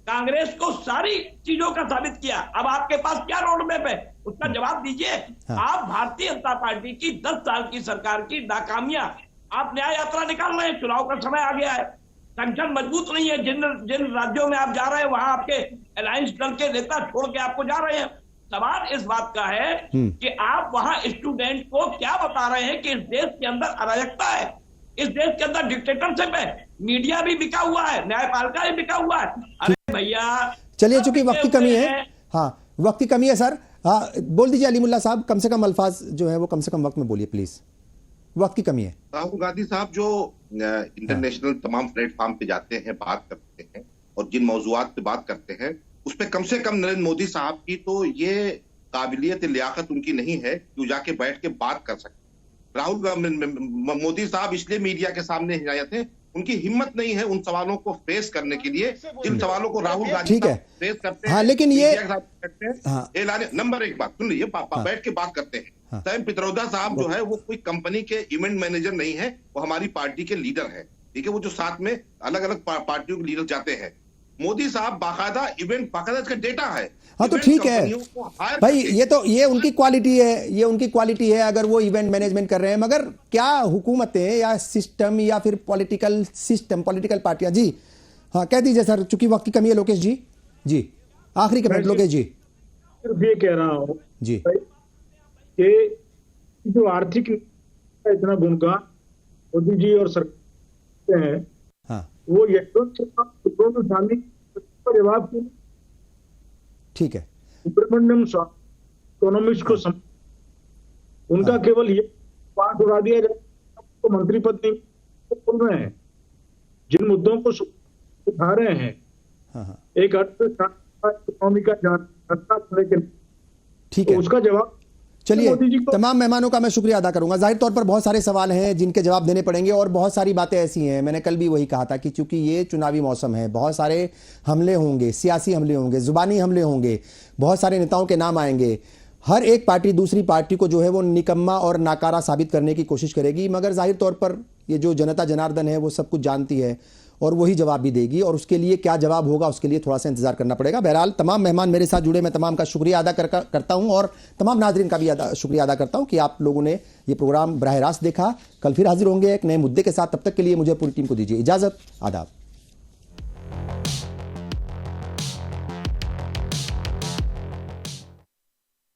कांग्रेस को सारी चीजों का साबित किया। अब आपके पास क्या रोड मैप है, उसका जवाब दीजिए। आप भारतीय जनता पार्टी की 10 साल की सरकार की नाकामियां, आप न्याय यात्रा निकाल रहे हैं, चुनाव का समय आ गया है, संगठन मजबूत नहीं है, जिन राज्यों में आप जा रहे हैं वहां आपके अलायंस दल के नेता छोड़ के आपको जा रहे हैं। सवाल इस बात का है कि आप वहां स्टूडेंट को क्या बता रहे हैं कि इस देश के अंदर अराजकता है, इस देश के अंदर डिक्टेटरशिप है, मीडिया भी बिका हुआ है, न्यायपालिका भी बिका हुआ है। अरे भैया चलिए, चूंकि वक्त की कमी है, हाँ वक्त की कमी है सर, हाँ बोल दीजिए अलीमुल्ला साहब, कम से कम अल्फाज जो है वो कम से कम वक्त में बोलिए प्लीज, वक्त की कमी है। राहुल गांधी साहब जो इंटरनेशनल तमाम प्लेटफॉर्म पे जाते हैं, बात करते हैं, और जिन मौजूआत पे बात करते हैं उस पे कम से कम नरेंद्र मोदी साहब की तो ये काबिलियत लियाकत उनकी नहीं है कि वो जाके बैठ के बात कर सके। राहुल मोदी साहब इसलिए मीडिया के सामने नहीं आए थे, उनकी हिम्मत नहीं है उन सवालों को फेस करने के लिए जिन सवालों को राहुल गांधी फेस करते हैं। हाँ, लेकिन ये नंबर एक बात सुन लीजिए, बैठ के बात करते हैं। सैम पित्रोदा साहब जो है वो कोई कंपनी के इवेंट मैनेजर नहीं है, वो हमारी पार्टी के लीडर है, ठीक है, वो जो साथ में अलग अलग पार्टियों के लीडर जाते हैं। मोदी साहब बाकायदा इवेंट, बाकायदा इसका डेटा है। हाँ तो ठीक है भाई, ये उनकी क्वालिटी है, ये उनकी क्वालिटी है अगर वो इवेंट मैनेजमेंट कर रहे हैं, मगर क्या हुकूमतें या सिस्टम या फिर पॉलिटिकल सिस्टम, पॉलिटिकल पार्टियां, जी हाँ कह दीजिए सर, चूंकि वक्त की कमी है। लोकेश जी, जी आखिरी कमेंट लोकेश जी। सिर्फ ये कह रहा हूँ जी कि जो आर्थिक इतना गुणगान मोदी जी और सरकार हैं, हाँ, वो यशवंत जवाब ठीक है, सुब्रमण्यम इकोनॉमिक्स को उनका केवल ये पास उड़ा दिया जाए तो मंत्री पद नहीं बोल रहे हैं, जिन मुद्दों को उठा रहे हैं, हाँ, एक इकोनॉमी का ठीक है, तो उसका जवाब। चलिए, तमाम मेहमानों का मैं शुक्रिया अदा करूंगा। जाहिर तौर पर बहुत सारे सवाल हैं जिनके जवाब देने पड़ेंगे, और बहुत सारी बातें ऐसी हैं, मैंने कल भी वही कहा था कि चूंकि ये चुनावी मौसम है, बहुत सारे हमले होंगे, सियासी हमले होंगे, जुबानी हमले होंगे, बहुत सारे नेताओं के नाम आएंगे, हर एक पार्टी दूसरी पार्टी को जो है वो निकम्मा और नाकारा साबित करने की कोशिश करेगी, मगर जाहिर तौर पर ये जो जनता जनार्दन है वो सब कुछ जानती है और वही जवाब भी देगी, और उसके लिए क्या जवाब होगा उसके लिए थोड़ा सा इंतजार करना पड़ेगा। बहरहाल तमाम मेहमान मेरे साथ जुड़े, मैं तमाम का शुक्रिया अदा करता हूं, और तमाम नाजरीन का भी शुक्रिया अदा करता हूं कि आप लोगों ने ये प्रोग्राम बराह रास्त देखा। कल फिर हाजिर होंगे एक नए मुद्दे के साथ, तब तक के लिए मुझे पूरी टीम को दीजिए इजाजत, आदाब।